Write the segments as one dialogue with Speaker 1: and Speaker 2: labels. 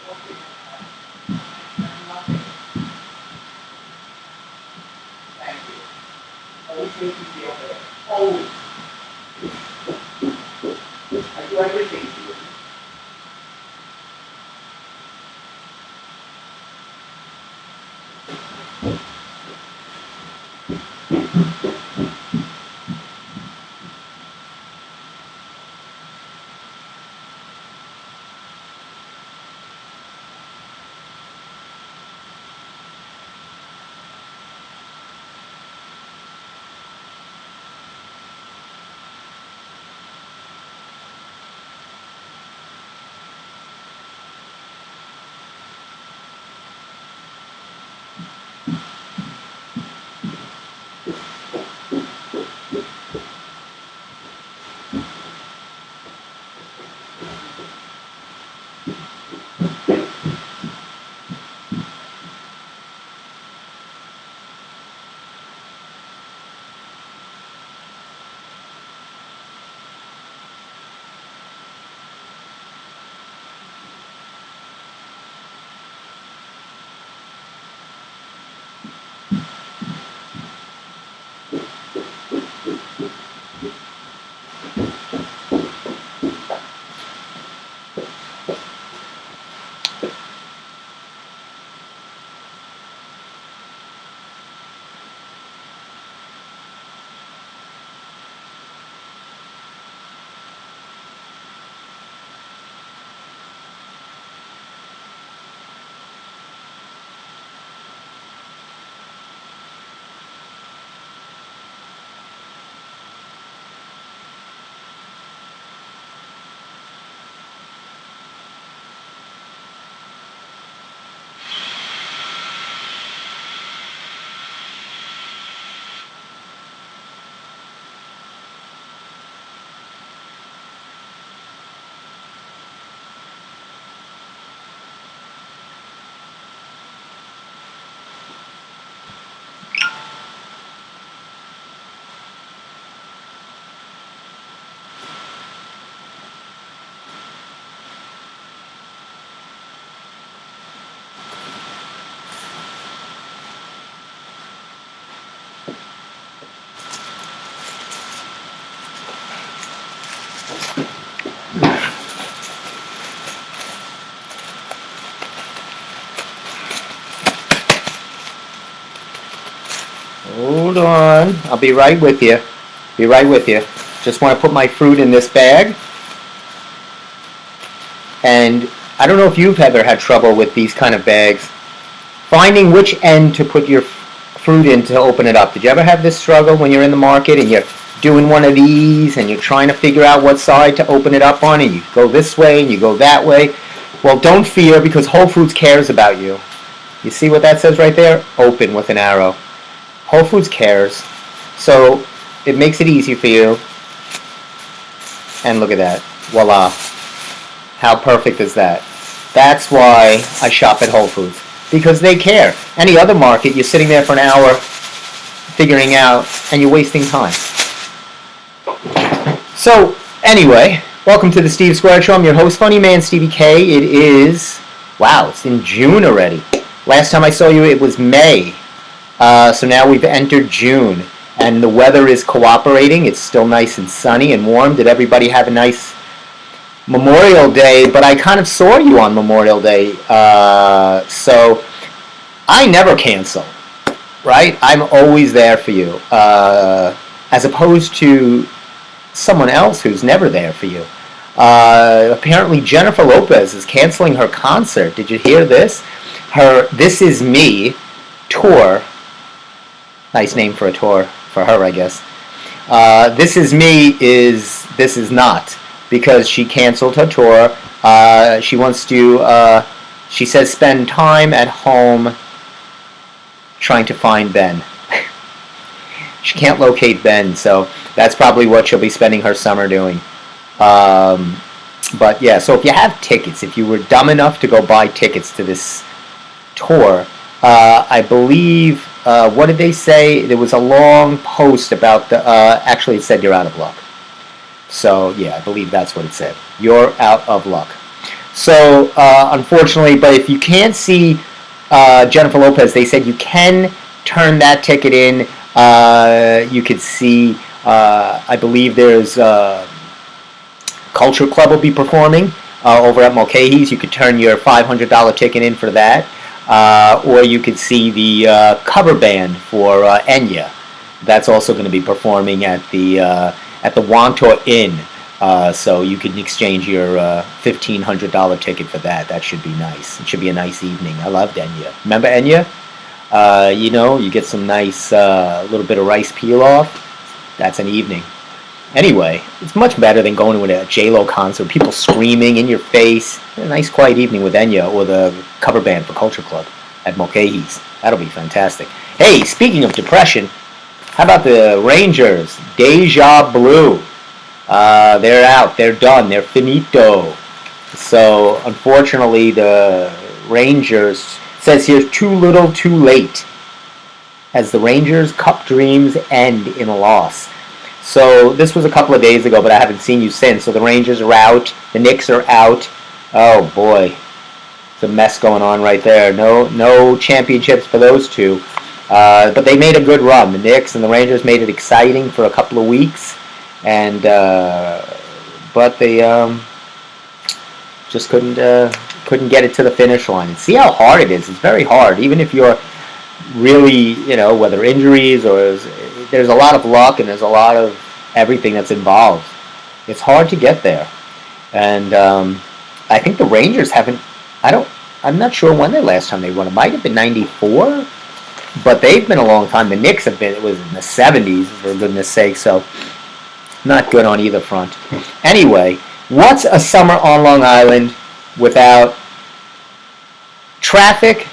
Speaker 1: Nothing. Thank you. Always make you feel better. Always. I do everything for you. Hold on. I'll be right with you. Be right with you. Just want to put my fruit in this bag. And I don't know if you've ever had trouble with these kind of bags. Finding which end to put your fruit in to open it up. Did you ever have this struggle when you're in the market and you're doing one of these and you're trying to figure out what side to open it up on, and you go this way and you go that way? Well, don't fear, because Whole Foods cares about you. You see what that says right there? Open with an arrow. Whole Foods cares. So it makes it easy for you. And look at that. Voila. How perfect is that? That's why I shop at Whole Foods. Because they care. Any other market, you're sitting there for an hour figuring out, and you're wasting time. So, anyway, welcome to the Steve Square Show. I'm your host, Funny Man Stevie K. It is, wow, it's in June already. Last time I saw you, it was May. So now we've entered June, and the weather is cooperating. It's still nice and sunny and warm. Did everybody have a nice Memorial Day? But I kind of saw you on Memorial Day, so I never cancel, right? I'm always there for you, as opposed to someone else who's never there for you. Apparently Jennifer Lopez is canceling her concert. Did you hear this? Her This Is Me tour. Nice name for a tour for her, I guess. This Is Me is This Is Not, because she canceled her tour. She wants to, she says, spend time at home trying to find Ben. She can't locate Ben, so that's probably what she'll be spending her summer doing. But yeah, so if you have tickets, if you were dumb enough to go buy tickets to this tour, I believe, what did they say? There was a long post about the, actually it said you're out of luck. So yeah, I believe that's what it said. You're out of luck. So unfortunately, but if you can't see Jennifer Lopez, they said you can turn that ticket in. You could see, I believe there's Culture Club will be performing over at Mulcahy's. You could turn your $500 ticket in for that. Or you could see the cover band for Enya. That's also going to be performing at the Wantor Inn. So you can exchange your $1,500 ticket for that. That should be nice. It should be a nice evening. I loved Enya. Remember Enya? You get some nice little bit of rice pilaf. That's an evening. Anyway, it's much better than going to a J-Lo concert, people screaming in your face. A nice quiet evening with Enya or the cover band for Culture Club at Mulcahy's. That'll be fantastic. Hey, speaking of depression, how about the Rangers? Deja Blue. They're out. They're done. They're finito. So, unfortunately, the Rangers, says here, too little, too late, as the Rangers' Cup dreams end in a loss. So this was a couple of days ago, but I haven't seen you since. So the Rangers are out. The Knicks are out. Oh, boy. It's a mess going on right there. No championships for those two. But they made a good run. The Knicks and the Rangers made it exciting for a couple of weeks. And but they just couldn't get it to the finish line. And see how hard it is. It's very hard. Even if you're really, whether injuries or... There's a lot of luck and there's a lot of everything that's involved. It's hard to get there. And I think the Rangers haven't... I'm not sure when the last time they won. It might have been 94, but they've been a long time. The Knicks have been... It was in the 70s, for goodness sake, so not good on either front. Anyway, what's a summer on Long Island without traffic,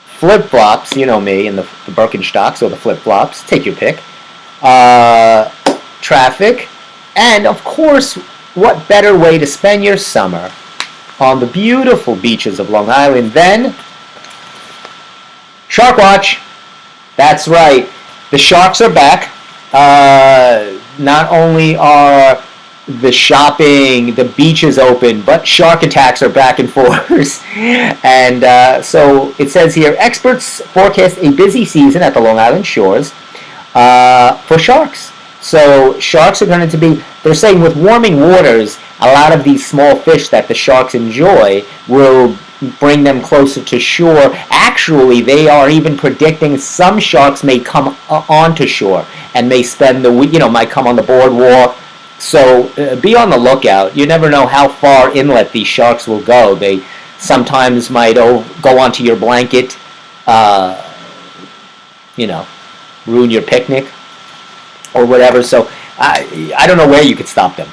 Speaker 1: flip-flops, you know me, and the Birkenstocks or the flip-flops, take your pick, traffic, and of course, what better way to spend your summer on the beautiful beaches of Long Island than Shark Watch. That's right, the sharks are back. Not only are the shopping, the beaches open, but shark attacks are back in force. And so it says here, experts forecast a busy season at the Long Island shores for sharks. So sharks are going to be, they're saying with warming waters, a lot of these small fish that the sharks enjoy will bring them closer to shore. Actually, they are even predicting some sharks may come onto shore and may spend the week, might come on the boardwalk. So be on the lookout. You never know how far inlet these sharks will go. They sometimes might go onto your blanket, ruin your picnic or whatever. So I don't know where you could stop them.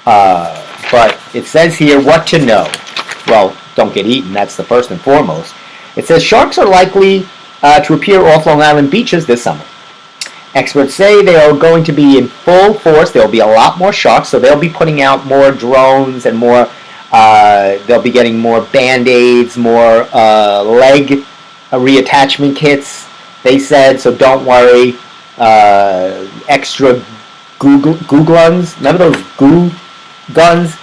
Speaker 1: But it says here what to know. Well, don't get eaten. That's the first and foremost. It says sharks are likely to appear off Long Island beaches this summer. Experts say they are going to be in full force. There will be a lot more sharks, so they'll be putting out more drones and more. They'll be getting more Band-Aids, more leg reattachment kits. They said, so don't worry. Extra goo guns. Remember those goo guns,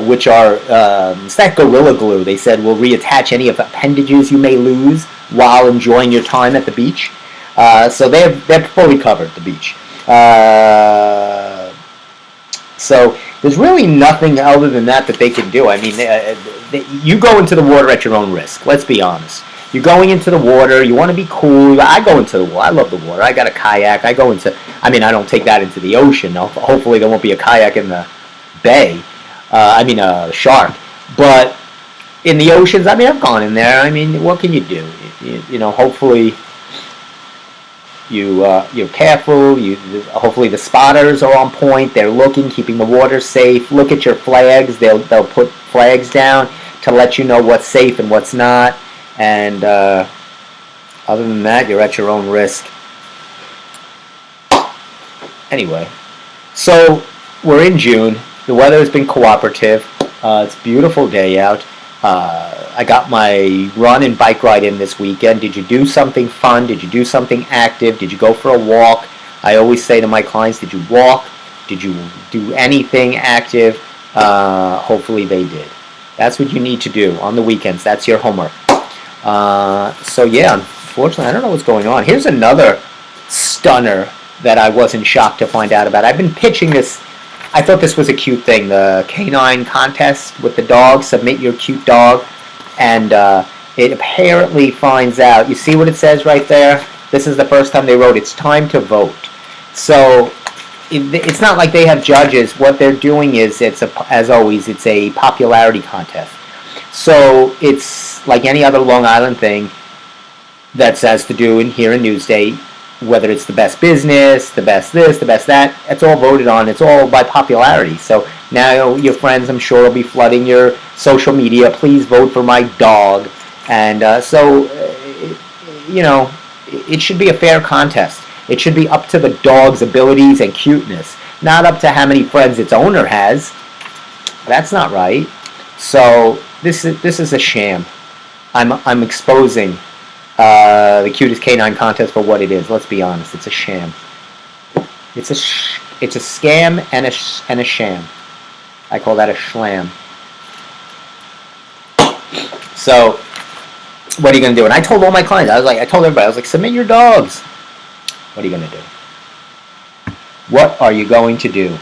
Speaker 1: which are it's that Gorilla Glue. They said will reattach any of appendages you may lose while enjoying your time at the beach. So they're fully covered, the beach. So there's really nothing other than that they can do. I mean, you go into the water at your own risk. Let's be honest. You're going into the water. You want to be cool. I go into the water. I love the water. I got a kayak. I don't take that into the ocean. Hopefully there won't be a kayak in the bay. A shark. But in the oceans, I've gone in there. What can you do? Hopefully you're careful. Hopefully the spotters are on point. They're looking, keeping the water safe. Look at your flags. They'll put flags down to let you know what's safe and what's not. And other than that, you're at your own risk. Anyway, so we're in June. The weather has been cooperative. It's a beautiful day out. I got my run and bike ride in this weekend. Did you do something fun? Did you do something active? Did you go for a walk? I always say to my clients, did you walk? Did you do anything active? Hopefully they did. That's what you need to do on the weekends. That's your homework. So yeah, unfortunately, I don't know what's going on. Here's another stunner that I wasn't shocked to find out about. I've been pitching this. I thought this was a cute thing, the canine contest with the dog. Submit your cute dog. And it apparently finds out. You see what it says right there? This is the first time they wrote, it's time to vote. So it's not like they have judges. What they're doing is, as always, it's a popularity contest. So it's like any other Long Island thing that has to do here in Newsday, whether it's the best business, the best this, the best that, it's all voted on. It's all by popularity. So now your friends, I'm sure, will be flooding your social media. Please vote for my dog. And it should be a fair contest. It should be up to the dog's abilities and cuteness, not up to how many friends its owner has. That's not right. So this is a sham. I'm exposing the cutest canine contest for what it is. Let's be honest. It's a sham. It's a scam and a sham. I call that a schlam. So what are you going to do? And I told all my clients, I told everybody, I was like, submit your dogs. What are you going to do? What are you going to do?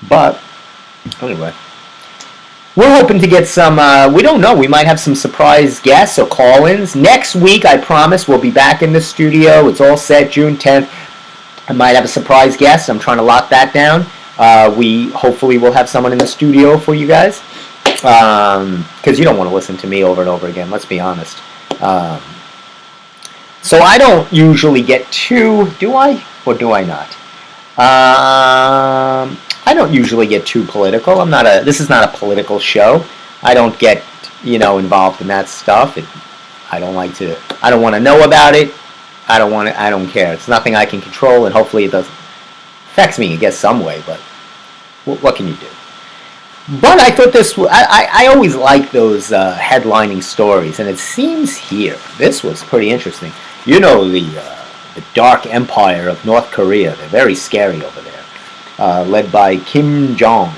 Speaker 1: But, anyway, we're hoping to get some, we don't know, we might have some surprise guests or call-ins. Next week, I promise, we'll be back in the studio. It's all set, June 10th. I might have a surprise guest. I'm trying to lock that down. We hopefully will have someone in the studio for you guys. Because you don't want to listen to me over and over again, let's be honest. So I don't usually get too, do I? Or do I not? I don't usually get too political. This is not a political show. I don't get, involved in that stuff. I don't want to know about it. I don't care. It's nothing I can control, and hopefully it doesn't affects me, I guess, some way, but what can you do? But I thought I always like those headlining stories, and it seems here, this was pretty interesting. The dark empire of North Korea, they're very scary over there, led by Kim Jong.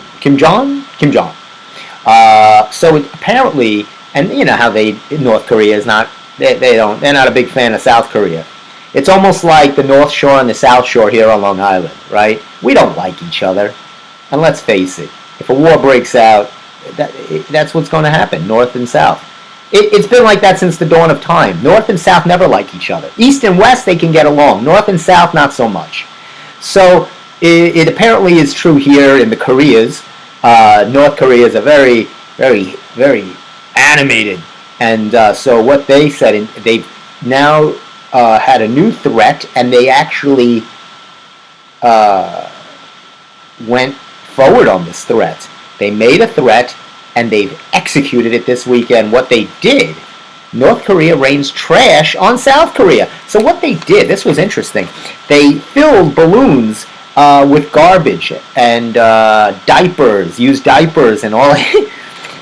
Speaker 1: So apparently, and you know how North Korea is not, they're not a big fan of South Korea. It's almost like the North Shore and the South Shore here on Long Island, right? We don't like each other, and let's face it, if a war breaks out, that's what's going to happen, North and South. It's been like that since the dawn of time. North and South never like each other. East and West, they can get along. North and South, not so much. So it apparently is true here in the Koreas. North Korea is a very, very, very animated. And so what they said, they've now had a new threat, and they actually went forward on this threat. They made a threat, and they've executed it this weekend. What they did, North Korea rains trash on South Korea. So what they did, this was interesting. They filled balloons with garbage and diapers, used diapers and all,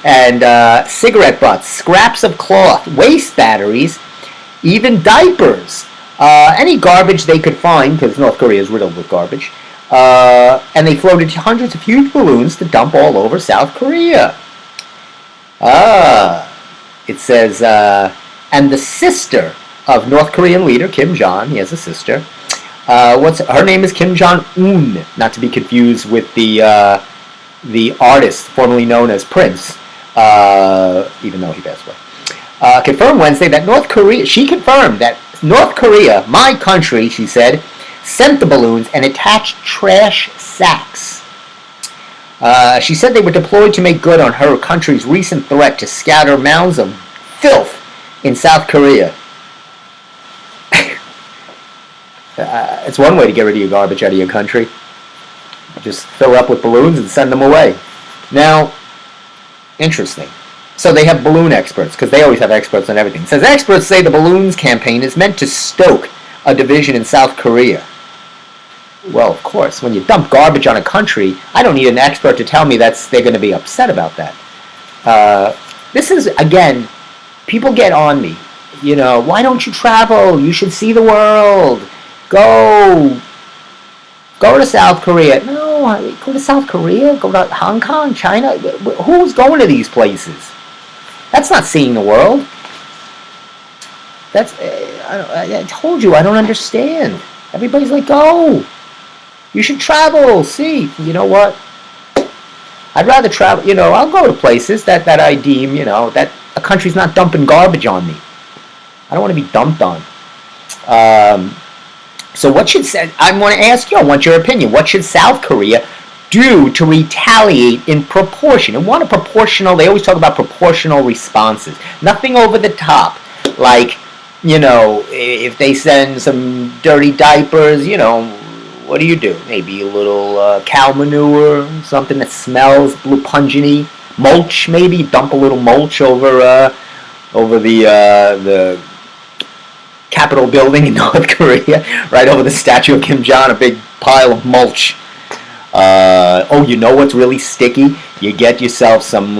Speaker 1: and cigarette butts, scraps of cloth, waste batteries, even diapers. Any garbage they could find, because North Korea is riddled with garbage. And they floated hundreds of huge balloons to dump all over South Korea. It says, and the sister of North Korean leader Kim Jong, he has a sister. Her name is Kim Jong-un, not to be confused with the artist formerly known as Prince, even though he passed away. Confirmed Wednesday that she confirmed that North Korea, my country, she said, sent the balloons and attached trash sacks. She said they were deployed to make good on her country's recent threat to scatter mounds of filth in South Korea. It's one way to get rid of your garbage out of your country. Just fill up with balloons and send them away. Now, interesting. So they have balloon experts, because they always have experts on everything. It says, experts say the balloons campaign is meant to stoke a division in South Korea. Well, of course, when you dump garbage on a country, I don't need an expert to tell me they're going to be upset about that. This is, again, people get on me. Why don't you travel? You should see the world. Go. Go to South Korea. No, go to South Korea. Go to Hong Kong, China. Who's going to these places? That's not seeing the world. That's I told you I don't understand. Everybody's like, go. You should travel. See, you know what? I'd rather travel. I'll go to places that I deem, that a country's not dumping garbage on me. I don't want to be dumped on. So I want to ask you, I want your opinion. What should South Korea do to retaliate in proportion? And what a proportional, they always talk about proportional responses. Nothing over the top. Like, if they send some dirty diapers, what do? Maybe a little cow manure, something that smells blue pungenty. Mulch, maybe. Dump a little mulch over the Capitol building in North Korea, right over the statue of Kim Jong, a big pile of mulch. You know what's really sticky? You get yourself some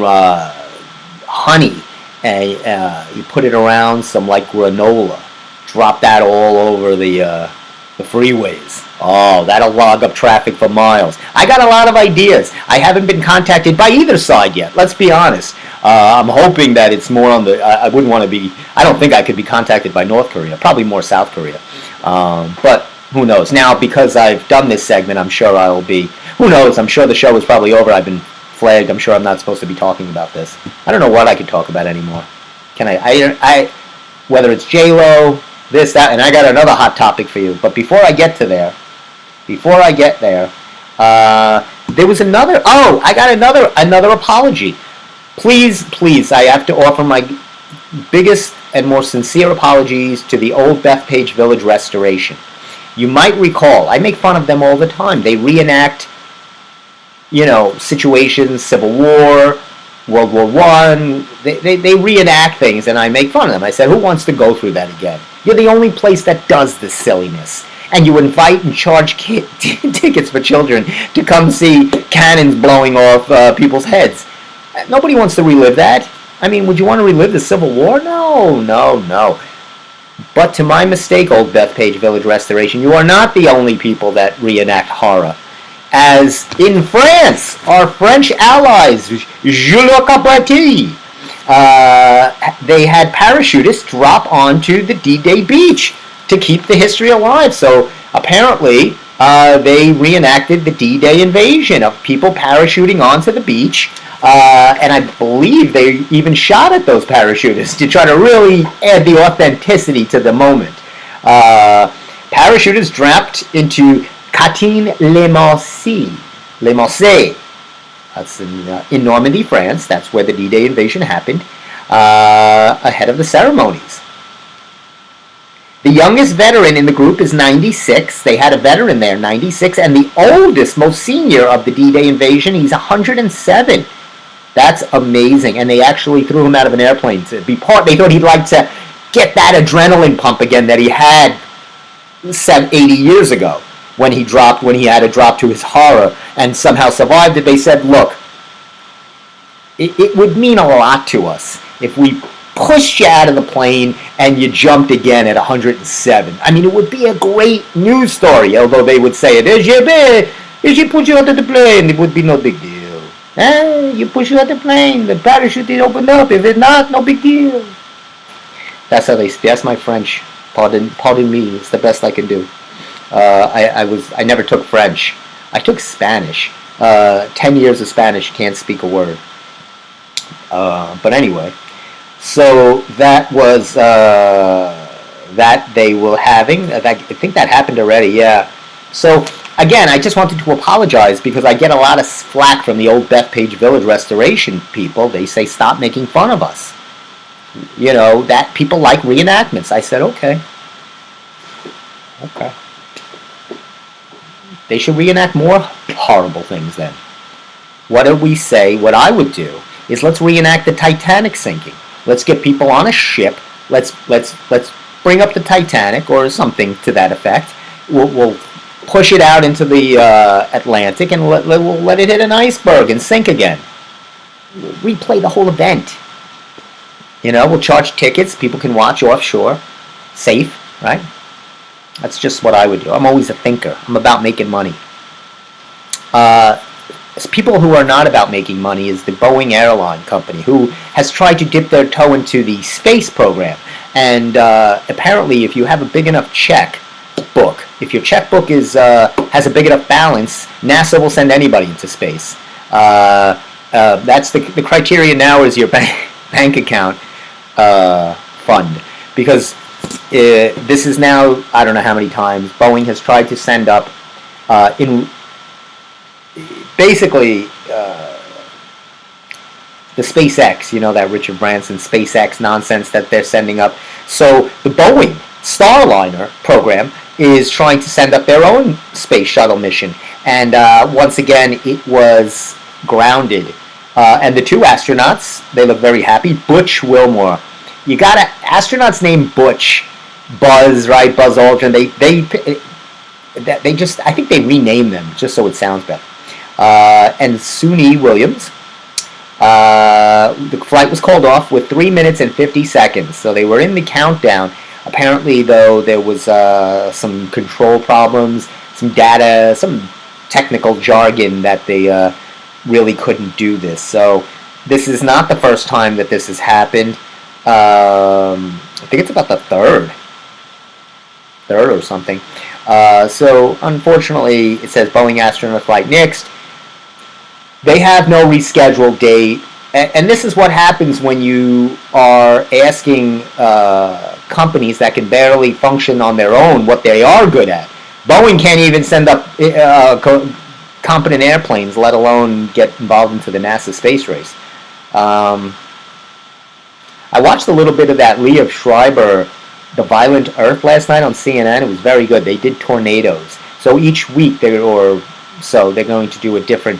Speaker 1: honey, and you put it around some granola. Drop that all over the freeways. Oh, that'll log up traffic for miles. I got a lot of ideas. I haven't been contacted by either side yet. Let's be honest. I'm hoping that it's more on the. I wouldn't want to be. I don't think I could be contacted by North Korea. Probably more South Korea. But who knows? Now, because I've done this segment, I'm sure I'll be. Who knows? I'm sure the show is probably over. I've been flagged. I'm sure I'm not supposed to be talking about this. I don't know what I could talk about anymore. Can I whether it's J-Lo, this, that, and I got another hot topic for you. But before I get there, there was another. Oh, I got another apology. Please, I have to offer my biggest and more sincere apologies to the old Bethpage Village restoration. You might recall, I make fun of them all the time. They reenact, situations, Civil War, World War I. They reenact things, and I make fun of them. I said, who wants to go through that again? You're the only place that does this silliness. And you invite and charge tickets for children to come see cannons blowing off people's heads. Nobody wants to relive that. I mean, would you want to relive the Civil War? No. But to my mistake, old Bethpage Village Restoration, you are not the only people that reenact horror. As in France, our French allies, Jules Capote, they had parachutists drop onto the D-Day beach to keep the history alive. So apparently, they reenacted the D-Day invasion of people parachuting onto the beach. And I believe they even shot at those parachutists to try to really add the authenticity to the moment. Parachutists dropped into Catin-le-Massy. That's in Normandy, France. That's where the D-Day invasion happened, ahead of the ceremonies. The youngest veteran in the group is 96. They had a veteran there, 96. And the oldest, most senior of the D-Day invasion, he's 107. That's amazing. And they actually threw him out of an airplane to be part. They thought he'd like to get that adrenaline pump again that he had 80 years ago when he had to drop to his horror and somehow survived it. They said, look, it would mean a lot to us if we pushed you out of the plane and you jumped again at 107. I mean, it would be a great news story, although they would say it, if you put you out of the plane, it would be no big deal. You push you out the plane, the parachute is opened up. If it's not, no big deal. That's my French. Pardon me. It's the best I can do. I never took French. I took Spanish. 10 years of Spanish, can't speak a word. But anyway, so that was that they were having. I think that happened already. Yeah. So again, I just wanted to apologize because I get a lot of flack from the old Bethpage Village restoration people. They say stop making fun of us. That people like reenactments. I said okay. They should reenact more horrible things then. What do we say? What I would do is let's reenact the Titanic sinking. Let's get people on a ship. Let's bring up the Titanic or something to that effect. We'll push it out into the Atlantic and we'll let it hit an iceberg and sink again. We'll replay the whole event. We'll charge tickets. People can watch offshore. Safe, right? That's just what I would do. I'm always a thinker. I'm about making money. People who are not about making money is the Boeing airline company, who has tried to dip their toe into the space program. And apparently, if you have a big enough checkbook, if your checkbook has a big enough balance, NASA will send anybody into space. That's the criteria now is your bank account fund, because this is now, I don't know how many times Boeing has tried to send up in basically the SpaceX, that Richard Branson SpaceX nonsense that they're sending up. So the Boeing Starliner program is trying to send up their own space shuttle mission, and once again it was grounded. And the two astronauts, they look very happy. Butch Wilmore, you got astronauts named Butch, Buzz, right? Buzz Aldrin. They just, I think they renamed them just so it sounds better. And Suni Williams. The flight was called off with 3 minutes and 50 seconds, so they were in the countdown. Apparently, though, there was some control problems, some data, some technical jargon that they really couldn't do this. So this is not the first time that this has happened. I think it's about the third or something. So unfortunately, it says Boeing astronaut flight next. They have no rescheduled date, and this is what happens when you are asking companies that can barely function on their own what they are good at. Boeing can't even send up competent airplanes, let alone get involved into the NASA space race. I watched a little bit of that Liev Schreiber, The Violent Earth, last night on CNN. It was very good. They did tornadoes. So each week they're going to do a different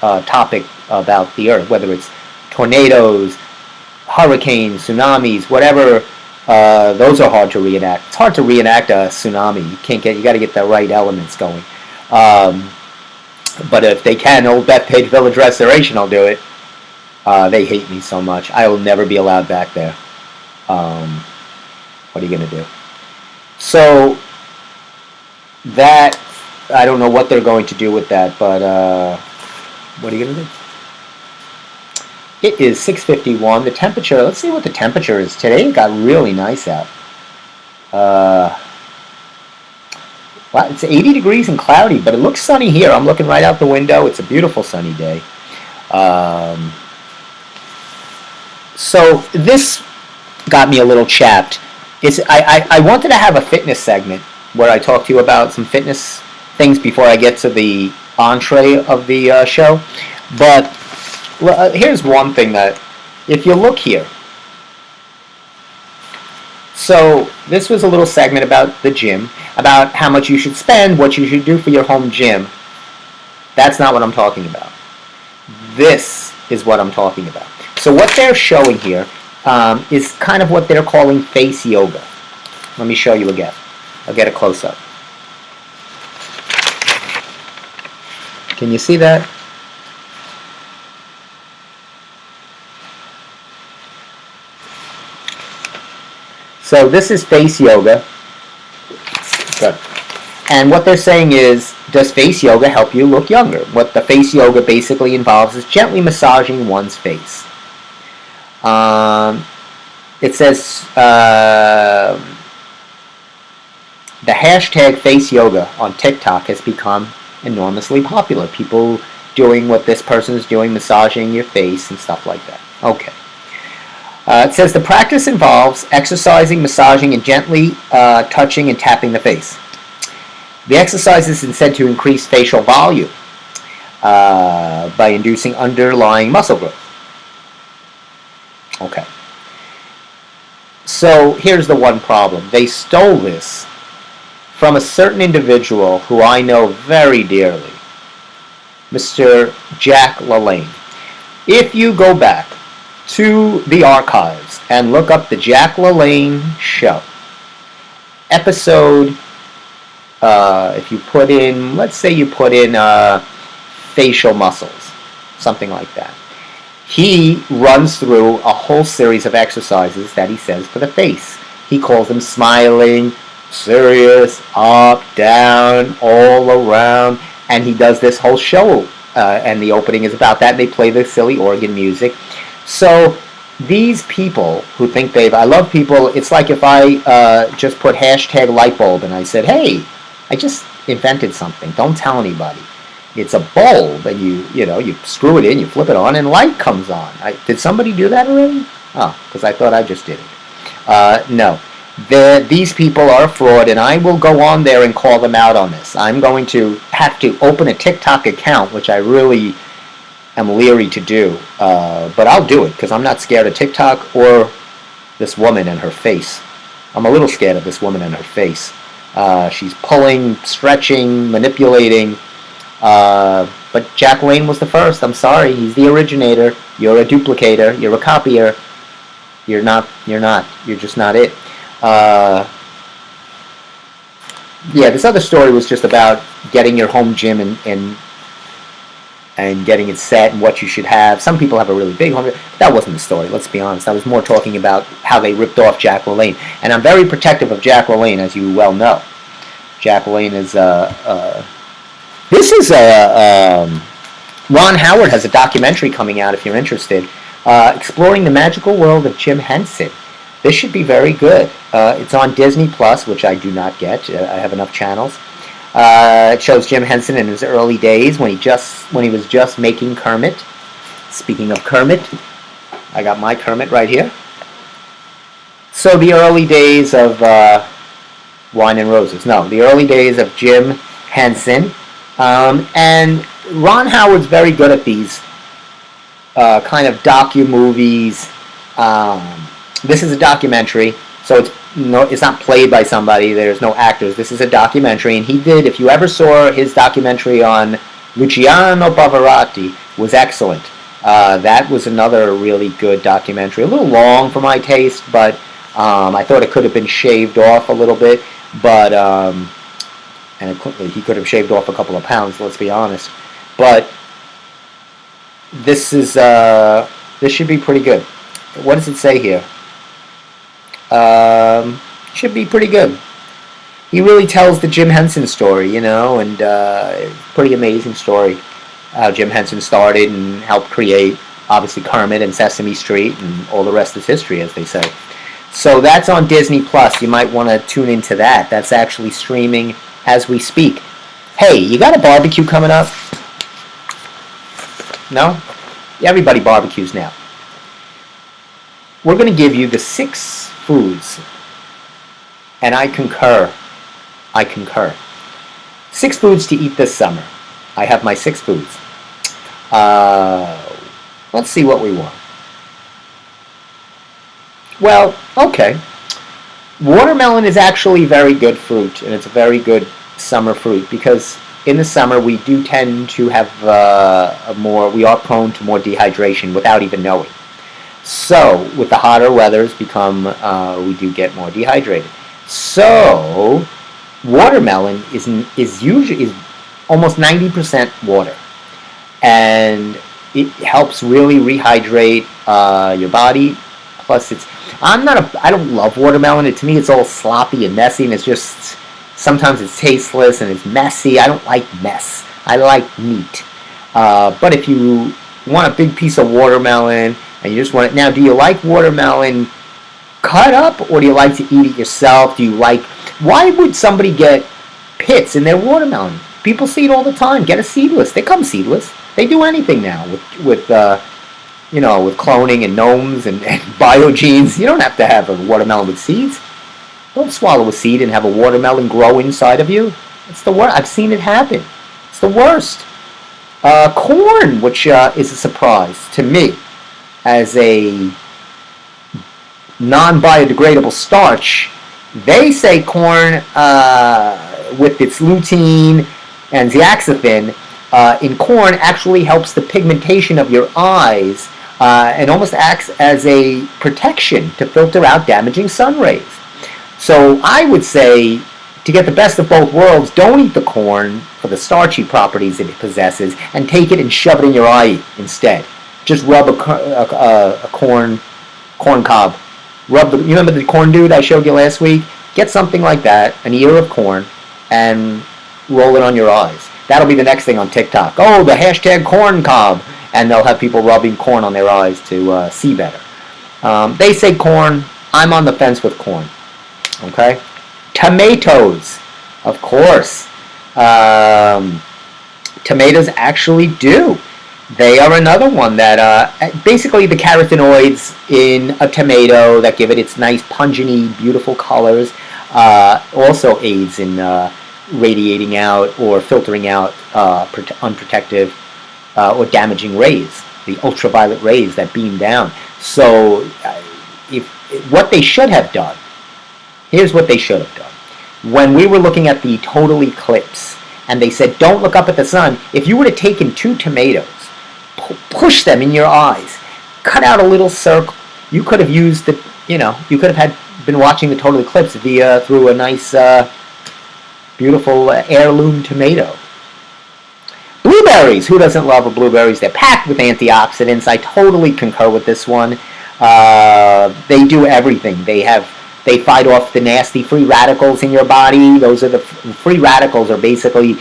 Speaker 1: topic about the Earth, whether it's tornadoes, hurricanes, tsunamis, whatever. Those are hard to reenact. It's hard to reenact a tsunami. You got to get the right elements going. But if they can, Old Bethpage Village Restoration will do it. They hate me so much. I will never be allowed back there. What are you going to do? So that, I don't know what they're going to do with that, but what are you going to do? It is 6:51. The temperature, let's see what the temperature is today. It got really nice out. Wow, it's 80 degrees and cloudy, but it looks sunny here. I'm looking right out the window. It's a beautiful sunny day. So this got me a little chapped. I wanted to have a fitness segment where I talk to you about some fitness things before I get to the entree of the show. But here's one thing that, if you look here, so this was a little segment about the gym, about how much you should spend, what you should do for your home gym. That's not what I'm talking about. This is what I'm talking about. So what they're showing here is kind of what they're calling face yoga. Let me show you again. I'll get a close-up. Can you see that? So this is face yoga. Good. And what they're saying is, does face yoga help you look younger? What the face yoga basically involves is gently massaging one's face. It says the hashtag face yoga on TikTok has become enormously popular. People doing what this person is doing, massaging your face and stuff like that. Okay. It says the practice involves exercising, massaging, and gently touching and tapping the face. The exercise is said to increase facial volume by inducing underlying muscle growth. Okay. So here's the one problem. They stole this from a certain individual who I know very dearly, Mr. Jack LaLanne. If you go back to the archives and look up the Jack LaLanne show, episode, if you put in, let's say you put in facial muscles, something like that. He runs through a whole series of exercises that he says for the face. He calls them smiling, serious, up, down, all around. and he does this whole show, and the opening is about that. They play the silly organ music. So these people who think I love people. It's like if I just put hashtag light bulb and I said, hey, I just invented something. Don't tell anybody. It's a bulb, and you screw it in, you flip it on, and light comes on. Did somebody do that already? Oh, because I thought I just did it. No. These people are a fraud, and I will go on there and call them out on this. I'm going to have to open a TikTok account, which I really am leery to do, but I'll do it because I'm not scared of TikTok or this woman and her face. I'm a little scared of this woman and her face. She's pulling, stretching, manipulating, but Jack LaLanne was the first. I'm sorry, he's the originator. You're a duplicator. You're a copier. You're not. You're just not it. Yeah, this other story was just about getting your home gym and getting it set and what you should have. Some people have a really big home gym. That wasn't the story, let's be honest. I was more talking about how they ripped off Jack LaLanne. And I'm very protective of Jack LaLanne, as you well know. Jack LaLanne is... Ron Howard has a documentary coming out, if you're interested, exploring the magical world of Jim Henson. This should be very good. It's on Disney Plus, which I do not get. I have enough channels. It shows Jim Henson in his early days when he was just making Kermit. Speaking of Kermit, I got my Kermit right here. So the early days of Wine and Roses. No, the early days of Jim Henson. And Ron Howard's very good at these kind of docu-movies. This is a documentary, so it's not played by somebody. There's no actors. This is a documentary, and he did. If you ever saw his documentary on Luciano Pavarotti, was excellent. That was another really good documentary. A little long for my taste, but I thought it could have been shaved off a little bit. But he could have shaved off a couple of pounds. Let's be honest. But this should be pretty good. What does it say here? Should be pretty good. He really tells the Jim Henson story, and pretty amazing story. How Jim Henson started and helped create, obviously, Kermit and Sesame Street, and all the rest is history, as they say. So that's on Disney Plus. You might want to tune into that. That's actually streaming as we speak. Hey, you got a barbecue coming up? No? Everybody barbecues now. We're going to give you the 6 foods, and I concur. 6 foods to eat this summer. I have my 6 foods. Let's see what we want. Well, okay. Watermelon is actually very good fruit, and it's a very good summer fruit because in the summer we do tend to have we are prone to more dehydration without even knowing. So, with the hotter weathers we do get more dehydrated. So, watermelon is almost 90% water, and it helps really rehydrate your body. Plus, I don't love watermelon. To me, it's all sloppy and messy, and it's just sometimes it's tasteless and it's messy. I don't like mess. I like meat. But if you want a big piece of watermelon and you just want it now, do you like watermelon cut up, or do you like to eat it yourself? Why would somebody get pits in their watermelon? People see it all the time. Get a seedless. They come seedless. They do anything now with cloning and gnomes and biogenes. You don't have to have a watermelon with seeds. Don't swallow a seed and have a watermelon grow inside of you. It's the worst. I've seen it happen. It's the worst. Corn, which is a surprise to me as a non-biodegradable starch. They say corn, with its lutein and zeaxanthin in corn, actually helps the pigmentation of your eyes and almost acts as a protection to filter out damaging sun rays. So I would say, to get the best of both worlds, don't eat the corn for the starchy properties it possesses, and take it and shove it in your eye instead. Just rub a corn cob. You remember the corn dude I showed you last week? Get something like that, an ear of corn, and roll it on your eyes. That'll be the next thing on TikTok. Oh, the hashtag corn cob. And they'll have people rubbing corn on their eyes to see better. They say corn. I'm on the fence with corn. Okay? Tomatoes. Of course. Tomatoes actually do. They are another one that basically the carotenoids in a tomato that give it its nice pungenty, beautiful colors also aids in radiating out or filtering out unprotective or damaging rays, the ultraviolet rays that beam down. So what they should have done, here's what they should have done. When we were looking at the total eclipse and they said don't look up at the sun, if you would have taken 2 tomatoes, push them in your eyes, cut out a little circle, you could have used the, you could have been watching the total eclipse through a nice beautiful heirloom tomato. Blueberries. Who doesn't love a blueberries? They're packed with antioxidants. I totally concur with this one. They do everything. They fight off the nasty free radicals in your body. Those are the free radicals are basically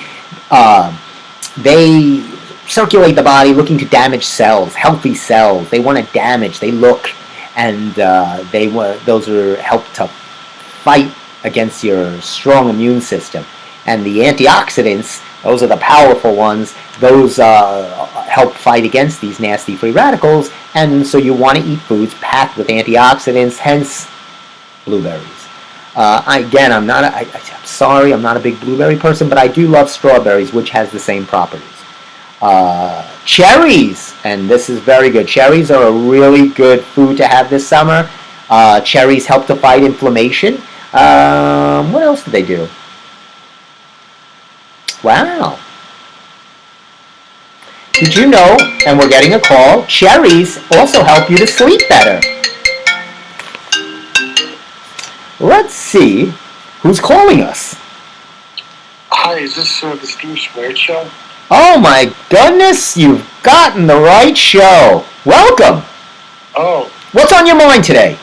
Speaker 1: they circulate the body looking to damage cells, healthy cells. They want to damage. They look, and those are help to fight against your strong immune system. And the antioxidants, those are the powerful ones. Those help fight against these nasty free radicals. And so you want to eat foods packed with antioxidants, hence blueberries. I'm sorry, I'm not a big blueberry person, but I do love strawberries, which has the same properties. Cherries, and this is very good. Cherries are a really good food to have this summer. Cherries help to fight inflammation. What else do they do? Wow. Did you know, and we're getting a call, cherries also help you to sleep better. Let's see who's calling us.
Speaker 2: Hi, is this the Steve Squared Show?
Speaker 1: Oh my goodness, you've gotten the right show. Welcome.
Speaker 2: Oh.
Speaker 1: What's on your mind today?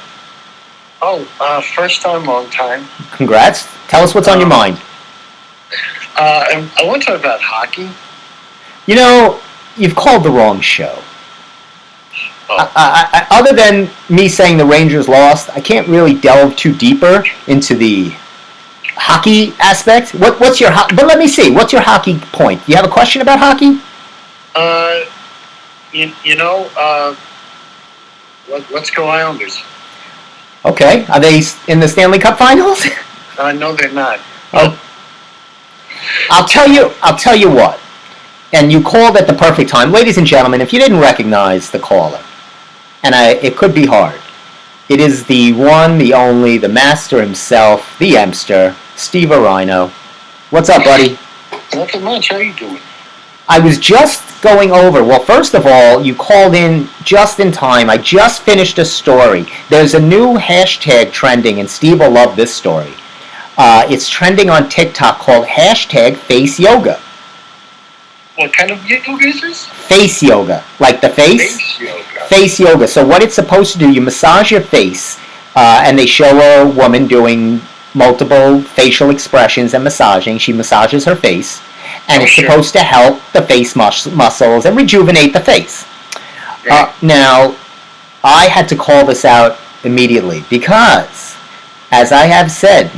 Speaker 2: Oh, first time, long time.
Speaker 1: Congrats. Tell us what's on your mind.
Speaker 2: I want to talk about hockey.
Speaker 1: You've called the wrong show.
Speaker 2: Oh.
Speaker 1: Other than me saying the Rangers lost, I can't really delve too deeper into the hockey aspect. What's your but let me see. What's your hockey point? You have a question about hockey?
Speaker 2: Let's go Islanders.
Speaker 1: Okay. Are they in the Stanley Cup Finals?
Speaker 2: No, they're not.
Speaker 1: Oh. I'll tell you what. And you called at the perfect time. Ladies and gentlemen, if you didn't recognize the caller, and it could be hard, it is the one, the only, the master himself, the Emster, Steve Arino. What's up, buddy?
Speaker 2: Nothing much. How you doing?
Speaker 1: I was just going over, well, first of all, you called in just in time. I just finished a story. There's a new hashtag trending, and Steve will love this story. It's trending on TikTok called hashtag face yoga.
Speaker 2: What kind of yoga is this?
Speaker 1: Face yoga. Like the face?
Speaker 2: Face yoga.
Speaker 1: Face yoga. So what it's supposed to do, you massage your face, and they show a woman doing multiple facial expressions and massaging. She massages her face, and it's supposed to help the face muscles and rejuvenate the face.
Speaker 2: Right.
Speaker 1: Now, I had to call this out immediately because, as I have said,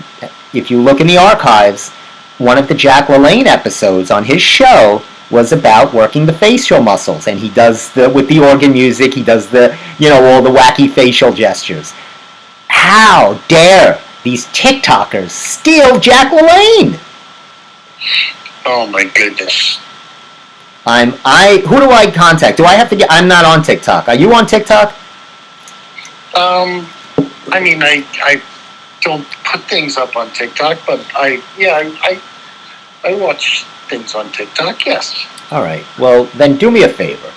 Speaker 1: if you look in the archives, one of the Jack LaLanne episodes on his show was about working the facial muscles, and he does with the organ music, he does all the wacky facial gestures. How dare these TikTokers steal Jack LaLanne?
Speaker 2: Oh my goodness.
Speaker 1: Who do I contact? Do I have to get? I'm not on TikTok. Are you on TikTok?
Speaker 2: I don't put things up on TikTok, but I watch things on TikTok, yes.
Speaker 1: All right. Well, then do me a favor.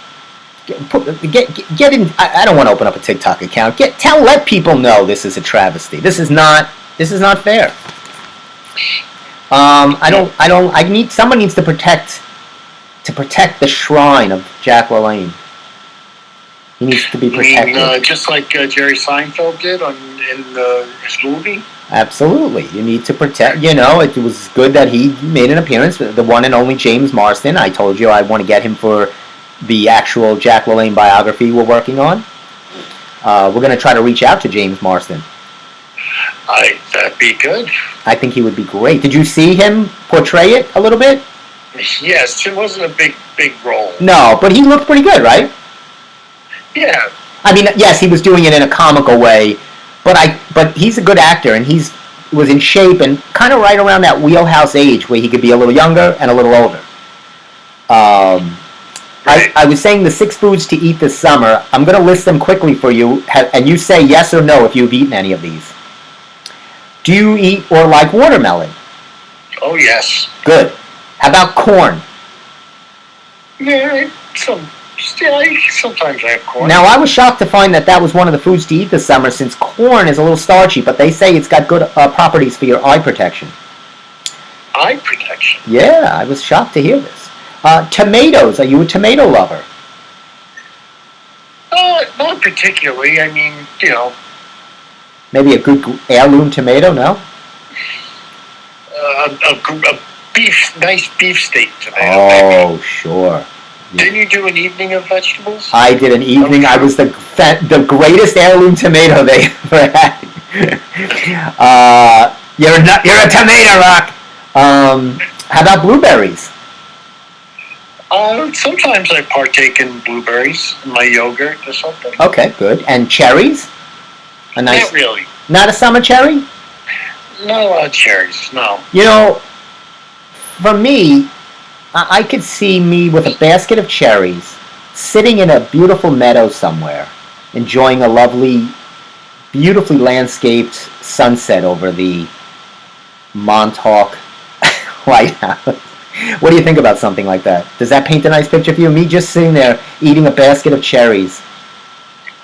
Speaker 1: Get in. I don't want to open up a TikTok account. Let people know this is a travesty. This is not fair. Someone needs to protect the shrine of Jack LaLanne. He needs to be protected.
Speaker 2: Just like Jerry Seinfeld did in his movie?
Speaker 1: Absolutely. You need to protect, it was good that he made an appearance, the one and only James Marsden. I told you I want to get him for the actual Jack LaLanne biography we're working on. We're going to try to reach out to James Marsden.
Speaker 2: That'd be good.
Speaker 1: I think he would be great. Did you see him portray it a little bit?
Speaker 2: Yes, it wasn't a big role.
Speaker 1: No, but he looked pretty good, right?
Speaker 2: Yeah.
Speaker 1: I mean, yes, he was doing it in a comical way, but he's a good actor, and was in shape and kind of right around that wheelhouse age where he could be a little younger and a little older.
Speaker 2: Right.
Speaker 1: I was saying the 6 foods to eat this summer. I'm going to list them quickly for you, and you say yes or no if you've eaten any of these. Do you eat or like watermelon?
Speaker 2: Oh, yes.
Speaker 1: Good. How about corn?
Speaker 2: Yeah, sometimes I have corn.
Speaker 1: Now, I was shocked to find that was one of the foods to eat this summer, since corn is a little starchy, but they say it's got good properties for your eye protection.
Speaker 2: Eye protection?
Speaker 1: Yeah, I was shocked to hear this. Tomatoes. Are you a tomato lover?
Speaker 2: Not particularly. I mean,
Speaker 1: Maybe a good heirloom tomato, no?
Speaker 2: a nice beefsteak tomato.
Speaker 1: Oh, sure.
Speaker 2: Didn't you do an evening of vegetables?
Speaker 1: I did an evening. I was the greatest heirloom tomato they ever had. You're a tomato, Rock. How about blueberries?
Speaker 2: Sometimes I partake in blueberries in my yogurt or something.
Speaker 1: Okay, good. And cherries?
Speaker 2: Not really.
Speaker 1: Not a summer cherry?
Speaker 2: Not a lot of cherries, no.
Speaker 1: For me, I could see me with a basket of cherries, sitting in a beautiful meadow somewhere, enjoying a lovely, beautifully landscaped sunset over the Montauk White House. What do you think about something like that? Does that paint a nice picture for you? Me just sitting there eating a basket of cherries.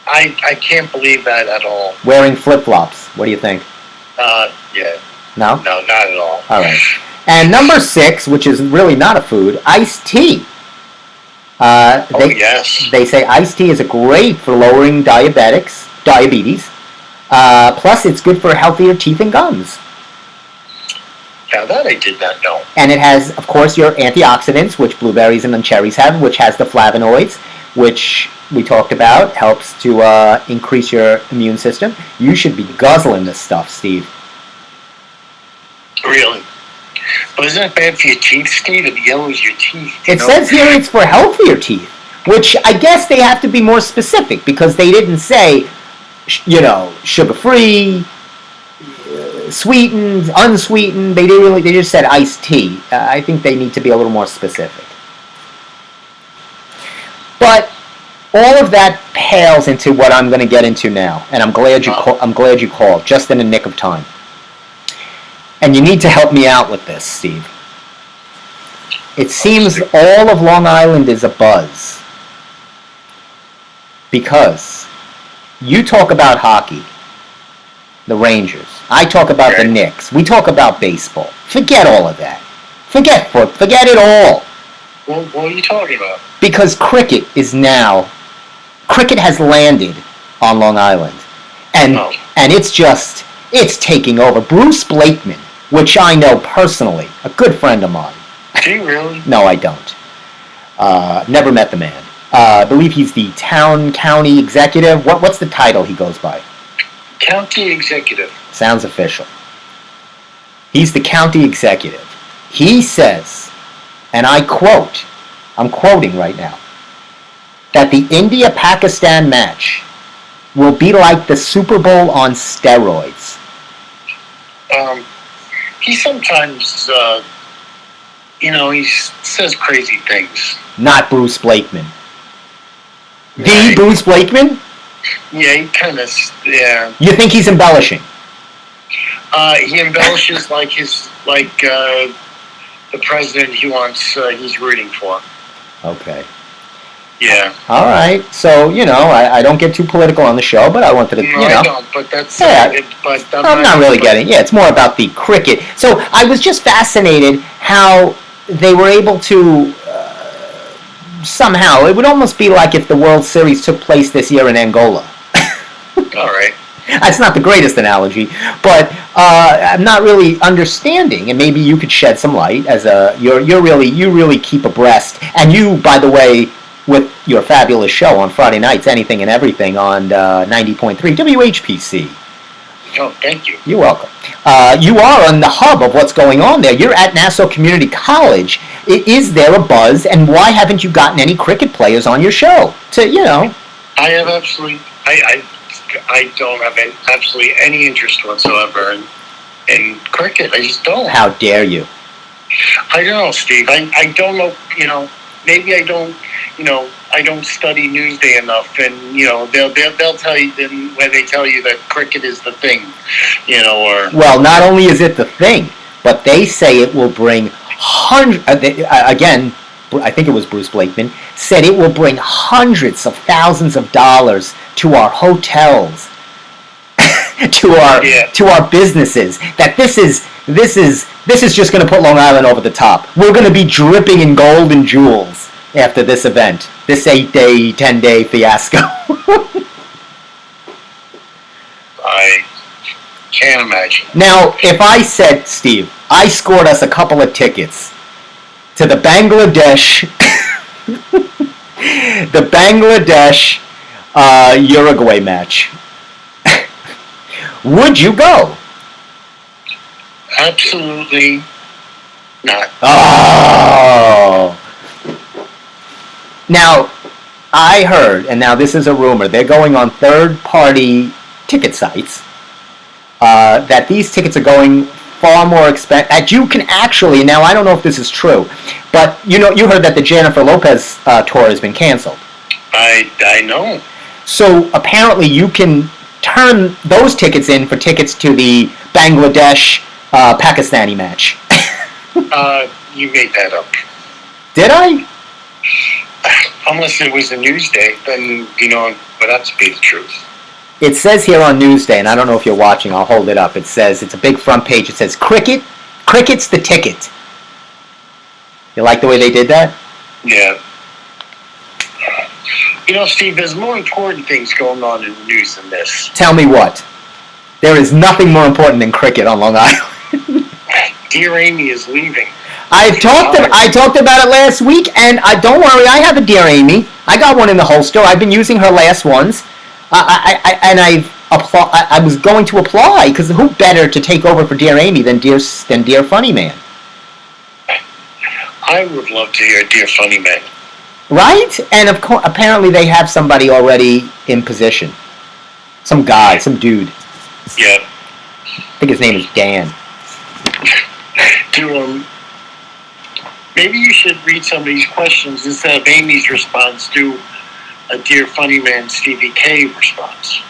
Speaker 2: I can't believe that at all.
Speaker 1: Wearing flip-flops. What do you think?
Speaker 2: Yeah.
Speaker 1: No?
Speaker 2: No, not at all.
Speaker 1: All right. And number 6, which is really not a food, iced tea.
Speaker 2: Yes.
Speaker 1: They say iced tea is great for lowering diabetes. Plus, it's good for healthier teeth and gums.
Speaker 2: Now that I did not know.
Speaker 1: And it has, of course, your antioxidants, which blueberries and cherries have, which has the flavonoids, which we talked about, helps to increase your immune system. You should be guzzling this stuff, Steve.
Speaker 2: Really? But isn't it bad for your teeth, Steve? It yellows your teeth.
Speaker 1: It says here it's for healthier teeth, which I guess they have to be more specific, because they didn't say, sugar-free, sweetened, unsweetened. They just said iced tea. I think they need to be a little more specific. But all of that pales into what I'm going to get into now, and I'm glad you called just in the nick of time. And you need to help me out with this, Steve. It seems all of Long Island is abuzz, because you talk about hockey, the Rangers. I talk about the Knicks. We talk about baseball. Forget all of that. Forget it all.
Speaker 2: Well, what are you talking about?
Speaker 1: Because cricket has landed on Long Island. And it's taking over. Bruce Blakeman, which I know personally, a good friend of mine.
Speaker 2: Do you really?
Speaker 1: No, I don't. Never met the man. I believe he's the county executive. What's the title he goes by?
Speaker 2: County executive.
Speaker 1: Sounds official. He's the county executive. He says, and I quote, I'm quoting right now, that the India-Pakistan match will be like the Super Bowl on steroids.
Speaker 2: He sometimes, he says crazy things.
Speaker 1: Not Bruce Blakeman.
Speaker 2: Right.
Speaker 1: The Bruce Blakeman?
Speaker 2: Yeah, he kind of, yeah.
Speaker 1: You think he's embellishing?
Speaker 2: He embellishes like the president he's rooting for.
Speaker 1: Okay.
Speaker 2: Yeah.
Speaker 1: All right. So, I don't get too political on the show, but I wanted to,
Speaker 2: I don't, but that's...
Speaker 1: Yeah, I'm not really getting... Yeah, it's more about the cricket. So, I was just fascinated how they were able to... somehow, it would almost be like if the World Series took place this year in Angola.
Speaker 2: All right.
Speaker 1: That's not the greatest analogy, but I'm not really understanding, and maybe you could shed some light as you really keep abreast. And you, by the way, with your fabulous show on Friday nights, Anything and Everything on 90.3 WHPC.
Speaker 2: Oh, thank you.
Speaker 1: You're welcome. You are on the hub of what's going on there. You're at Nassau Community College. Is there a buzz, and why haven't you gotten any cricket players on your show?
Speaker 2: I have absolutely, I don't have absolutely any interest whatsoever in cricket. I just don't.
Speaker 1: How dare you?
Speaker 2: I don't know, Steve. I don't know. Maybe I don't. I don't study Newsday enough, and they'll tell you when they tell you that cricket is the thing, or
Speaker 1: well, not only is it the thing, but they say it will bring again. I think it was Bruce Blakeman said it will bring hundreds of thousands of dollars to our hotels, to our businesses. That this is just going to put Long Island over the top. We're going to be dripping in gold and jewels after this event, this 8-day, 10-day fiasco.
Speaker 2: I can't imagine.
Speaker 1: Now, if I said, Steve, I scored us a couple of tickets to the Bangladesh, Uruguay match, would you go?
Speaker 2: Absolutely not.
Speaker 1: Oh. Now, I heard, and now this is a rumor, they're going on third-party ticket sites, that these tickets are going far more expensive. That you can actually, now I don't know if this is true, but you heard that the Jennifer Lopez tour has been canceled.
Speaker 2: I know.
Speaker 1: So apparently you can turn those tickets in for tickets to the Bangladesh Pakistani match.
Speaker 2: You made that up.
Speaker 1: Did I?
Speaker 2: Unless it was a Newsday, then but that's be the truth.
Speaker 1: It says here on Newsday, and I don't know if you're watching, I'll hold it up. It says, it's a big front page, it says, Cricket's the ticket. You like the way they did that?
Speaker 2: Yeah. Steve, there's more important things going on in the news than this.
Speaker 1: Tell me what. There is nothing more important than cricket on Long Island.
Speaker 2: Dear Amy is leaving.
Speaker 1: I talked about it last week, and don't worry, I have a Dear Amy. I got one in the holster. I've been using her last ones. I was going to apply, because who better to take over for Dear Amy than Dear Funny Man?
Speaker 2: I would love to hear Dear Funny Man.
Speaker 1: Right? And of course, apparently they have somebody already in position. Some guy, some dude.
Speaker 2: Yeah.
Speaker 1: I think his name is Dan.
Speaker 2: Maybe you should read some of these questions instead of Amy's response. Do a Dear Funny Man Stevie K response.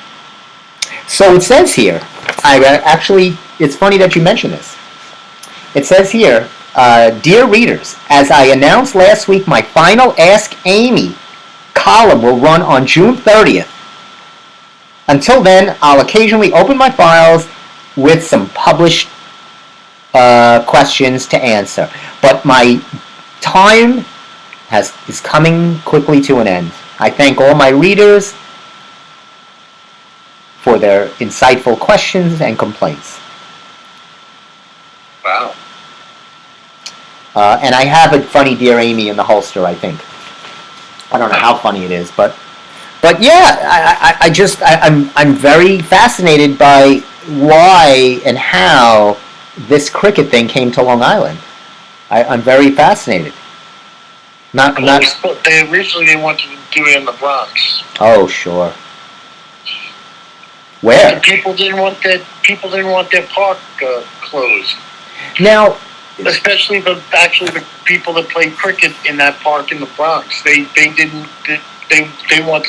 Speaker 1: So it says here, it's funny that you mention this. It says here, Dear readers, as I announced last week, my final Ask Amy column will run on June 30th. Until then, I'll occasionally open my files with some published questions to answer. But my time is coming quickly to an end. I thank all my readers for their insightful questions and complaints.
Speaker 2: Wow.
Speaker 1: And I have a funny Dear Amy in the holster, I think. I don't know how funny it is, but yeah, I'm very fascinated by why and how this cricket thing came to Long Island. I'm very fascinated.
Speaker 2: They originally wanted to do it in the Bronx.
Speaker 1: Oh, sure. Where?
Speaker 2: People didn't want their park closed.
Speaker 1: Now,
Speaker 2: especially the people that played cricket in that park in the Bronx, they didn't want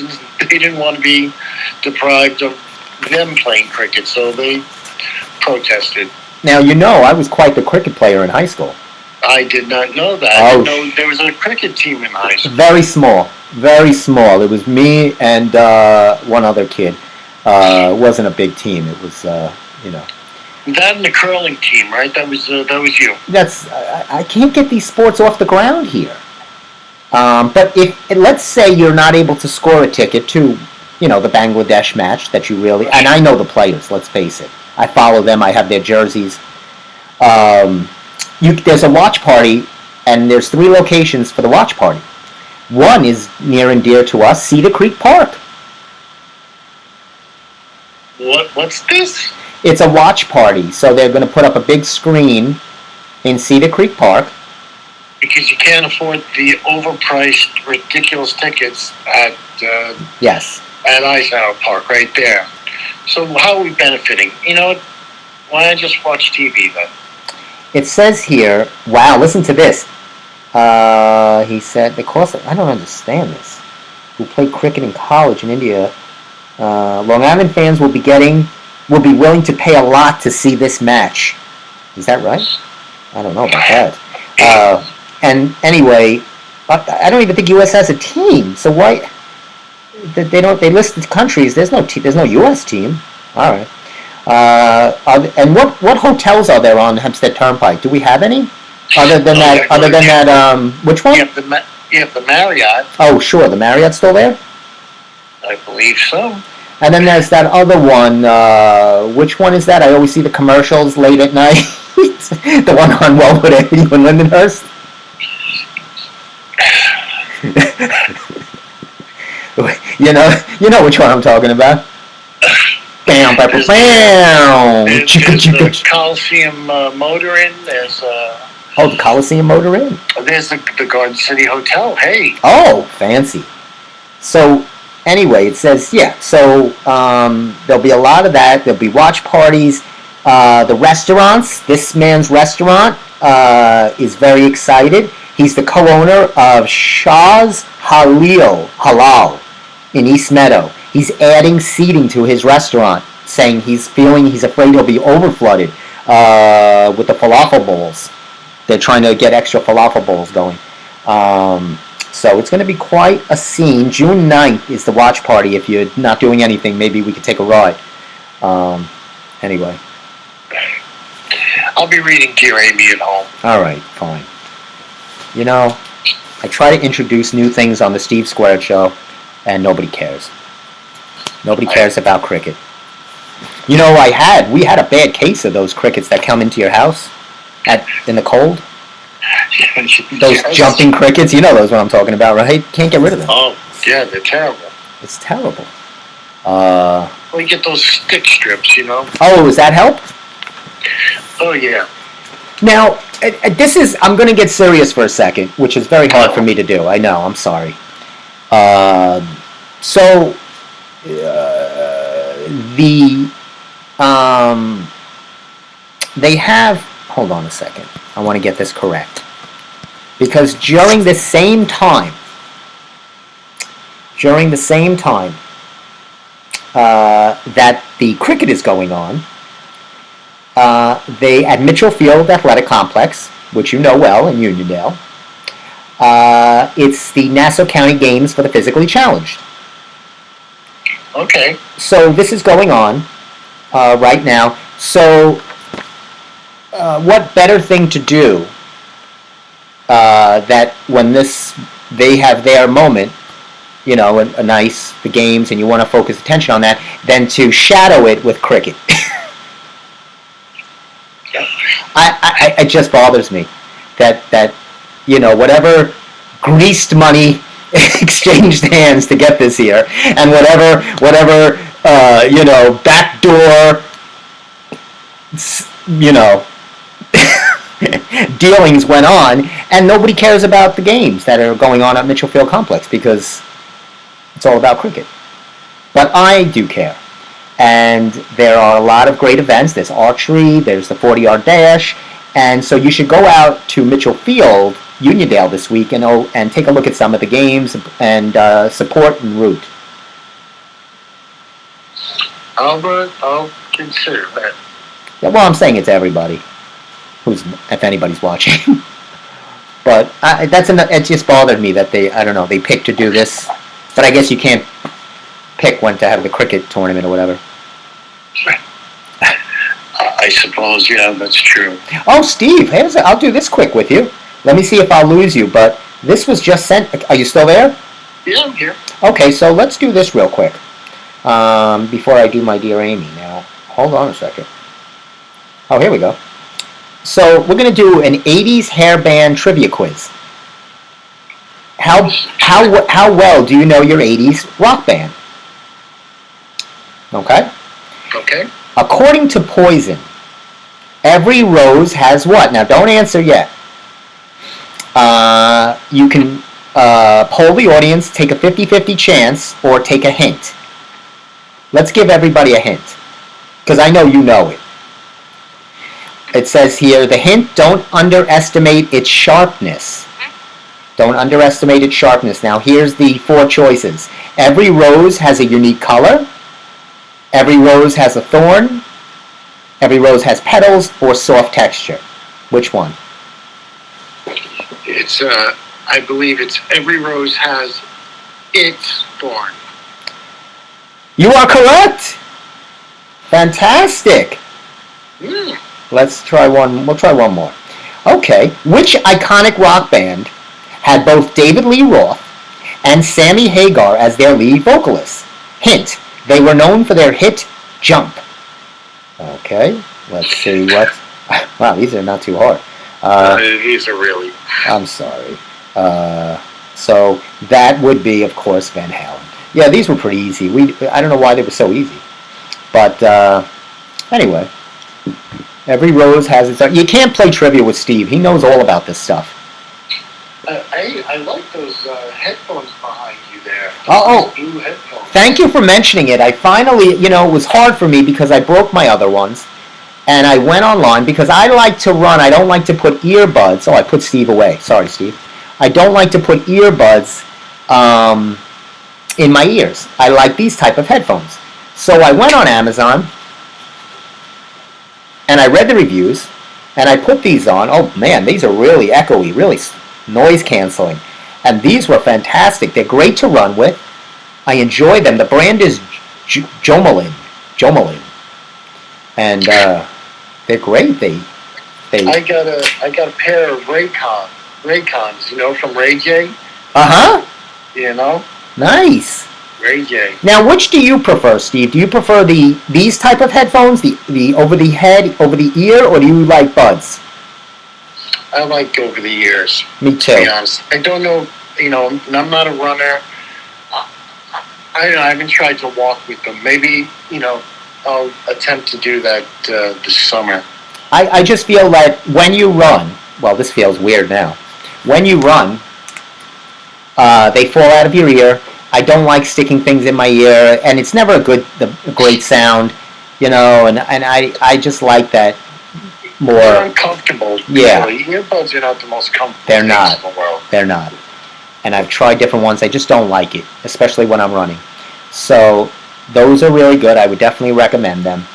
Speaker 2: to be deprived of them playing cricket, so they protested.
Speaker 1: Now I was quite the cricket player in high school.
Speaker 2: I did not know that. I didn't know there was a cricket team in high school.
Speaker 1: Very small, very small. It was me and one other kid. It wasn't a big team. It was
Speaker 2: That and the curling team, right? That was you.
Speaker 1: I can't get these sports off the ground here. But if let's say you're not able to score a ticket to, the Bangladesh match that you really, and I know the players. Let's face it. I follow them. I have their jerseys. There's a watch party, and there's 3 locations for the watch party. One is near and dear to us, Cedar Creek Park.
Speaker 2: What's this?
Speaker 1: It's a watch party, so they're going to put up a big screen in Cedar Creek Park.
Speaker 2: Because you can't afford the overpriced, ridiculous tickets
Speaker 1: Yes.
Speaker 2: at Eisenhower Park right there. So how are we benefiting? You know what? Why not just watch TV then?
Speaker 1: It says here, wow, listen to this. He said, because I don't understand this. Who played cricket in college in India. Long Island fans will be willing to pay a lot to see this match. Is that right? I don't know about that. And anyway, I don't even think U.S. has a team. So why they list the countries? There's no U.S. team. All right. And what hotels are there on Hempstead Turnpike? Do we have any? Other than that, which one?
Speaker 2: You have the Marriott.
Speaker 1: Oh, sure. The Marriott's still there?
Speaker 2: I believe so.
Speaker 1: And then there's that other one. Which one is that? I always see the commercials late at night. The one on Wellwood Avenue in Lindenhurst. You know which one I'm talking about. Bam, bam, bam, bam.
Speaker 2: There's the Coliseum Motor Inn. There's
Speaker 1: the Coliseum Motor Inn.
Speaker 2: There's the Garden City Hotel. Hey.
Speaker 1: Oh, fancy. So anyway, it says So there'll be a lot of that. There'll be watch parties. The restaurants. This man's restaurant is very excited. He's the co-owner of Shah's Halal in East Meadow. He's adding seating to his restaurant, saying he's afraid he'll be overflooded with the falafel bowls. They're trying to get extra falafel bowls going. So it's going to be quite a scene. June 9th is the watch party. If you're not doing anything, maybe we could take a ride. Anyway.
Speaker 2: I'll be reading Dear Amy at home.
Speaker 1: All right, fine. You know, I try to introduce new things on the Steve Squared Show, and nobody cares. Nobody cares about cricket. You know, we had a bad case of those crickets that come into your house in the cold. Those jumping crickets, you know those what I'm talking about, right? Can't get rid of them.
Speaker 2: Oh, yeah, they're terrible.
Speaker 1: It's terrible.
Speaker 2: Well, you get those stick strips, you know.
Speaker 1: Oh, does that help?
Speaker 2: Oh, yeah.
Speaker 1: Now, I'm going to get serious for a second, which is very hard for me to do. I know, I'm sorry. They have, hold on a second, I want to get this correct. Because during the same time that the cricket is going on, they at Mitchell Field Athletic Complex, which you know well in Uniondale, it's the Nassau County Games for the Physically Challenged.
Speaker 2: Okay.
Speaker 1: So this is going on right now. So what better thing to do that when they have their moment, you know, the games, and you want to focus attention on that, than to shadow it with cricket. It just bothers me that you know, whatever greased money exchanged hands to get this here, and whatever you know, backdoor, you know, dealings went on, and nobody cares about the games that are going on at Mitchell Field Complex because it's all about cricket. But I do care. And there are a lot of great events. There's archery, there's the 40-yard dash, and so you should go out to Mitchell Field, Uniondale this week, and take a look at some of the games and support and root.
Speaker 2: I'll consider that.
Speaker 1: Yeah, well, I'm saying it to everybody, if anybody's watching. But it just bothered me that they picked to do this. But I guess you can't pick when to have the cricket tournament or whatever.
Speaker 2: I suppose, yeah, that's true.
Speaker 1: Oh, Steve, I'll do this quick with you. Let me see if I'll lose you, but this was just sent. Are you still there?
Speaker 2: Yeah, I'm here.
Speaker 1: Okay, so let's do this real quick before I do my Dear Amy. Now, hold on a second. Oh, here we go. So we're going to do an 80s hairband trivia quiz. How well do you know your 80s rock band? Okay.
Speaker 2: Okay.
Speaker 1: According to Poison, every rose has what? Now, don't answer yet. You can poll the audience, take a 50-50 chance, or take a hint. Let's give everybody a hint, because I know you know it. It says here, the hint, don't underestimate its sharpness. Don't underestimate its sharpness. Now, here's the 4 choices. Every rose has a unique color. Every rose has a thorn. Every rose has petals or soft texture. Which one?
Speaker 2: It's I believe it's every rose has its thorn.
Speaker 1: You are correct. Fantastic.
Speaker 2: Mm.
Speaker 1: Let's try one. We'll try one more. Okay. Which iconic rock band had both David Lee Roth and Sammy Hagar as their lead vocalists? Hint: they were known for their hit "Jump." Okay. Let's see what. Wow, these are not too hard.
Speaker 2: These are really.
Speaker 1: I'm sorry. So that would be, of course, Van Halen. Yeah, these were pretty easy. I don't know why they were so easy, but anyway, every rose has its own. You can't play trivia with Steve. He knows all about this stuff.
Speaker 2: I like those headphones behind you there.
Speaker 1: Oh,
Speaker 2: blue headphones.
Speaker 1: Thank you for mentioning it. I finally, it was hard for me because I broke my other ones. And I went online because I like to run. I don't like to put earbuds. Oh, I put Steve away. Sorry, Steve. I don't like to put earbuds in my ears. I like these type of headphones. So I went on Amazon and I read the reviews and I put these on. Oh man, these are really echoey, really noise canceling. And these were fantastic. They're great to run with. I enjoy them. The brand is Jomelin. And they're great.
Speaker 2: I got a pair of Raycons, from Ray J.
Speaker 1: Nice.
Speaker 2: Ray J.
Speaker 1: Now, which do you prefer, Steve? Do you prefer these type of headphones, the over the head, over the ear, or do you like buds?
Speaker 2: I like over the ears.
Speaker 1: Me too.
Speaker 2: To be honest, I don't know. I'm not a runner. I haven't tried to walk with them. Maybe I'll attempt to do that this summer.
Speaker 1: I just feel that when you run, well, this feels weird now. When you run, they fall out of your ear. I don't like sticking things in my ear, and it's never a great sound, and I just like that more.
Speaker 2: They're uncomfortable.
Speaker 1: Yeah.
Speaker 2: Really. Earbuds are not the most comfortable
Speaker 1: They're
Speaker 2: things
Speaker 1: not.
Speaker 2: in the world.
Speaker 1: They're not. And I've tried different ones. I just don't like it, especially when I'm running. So those are really good. I would definitely recommend them.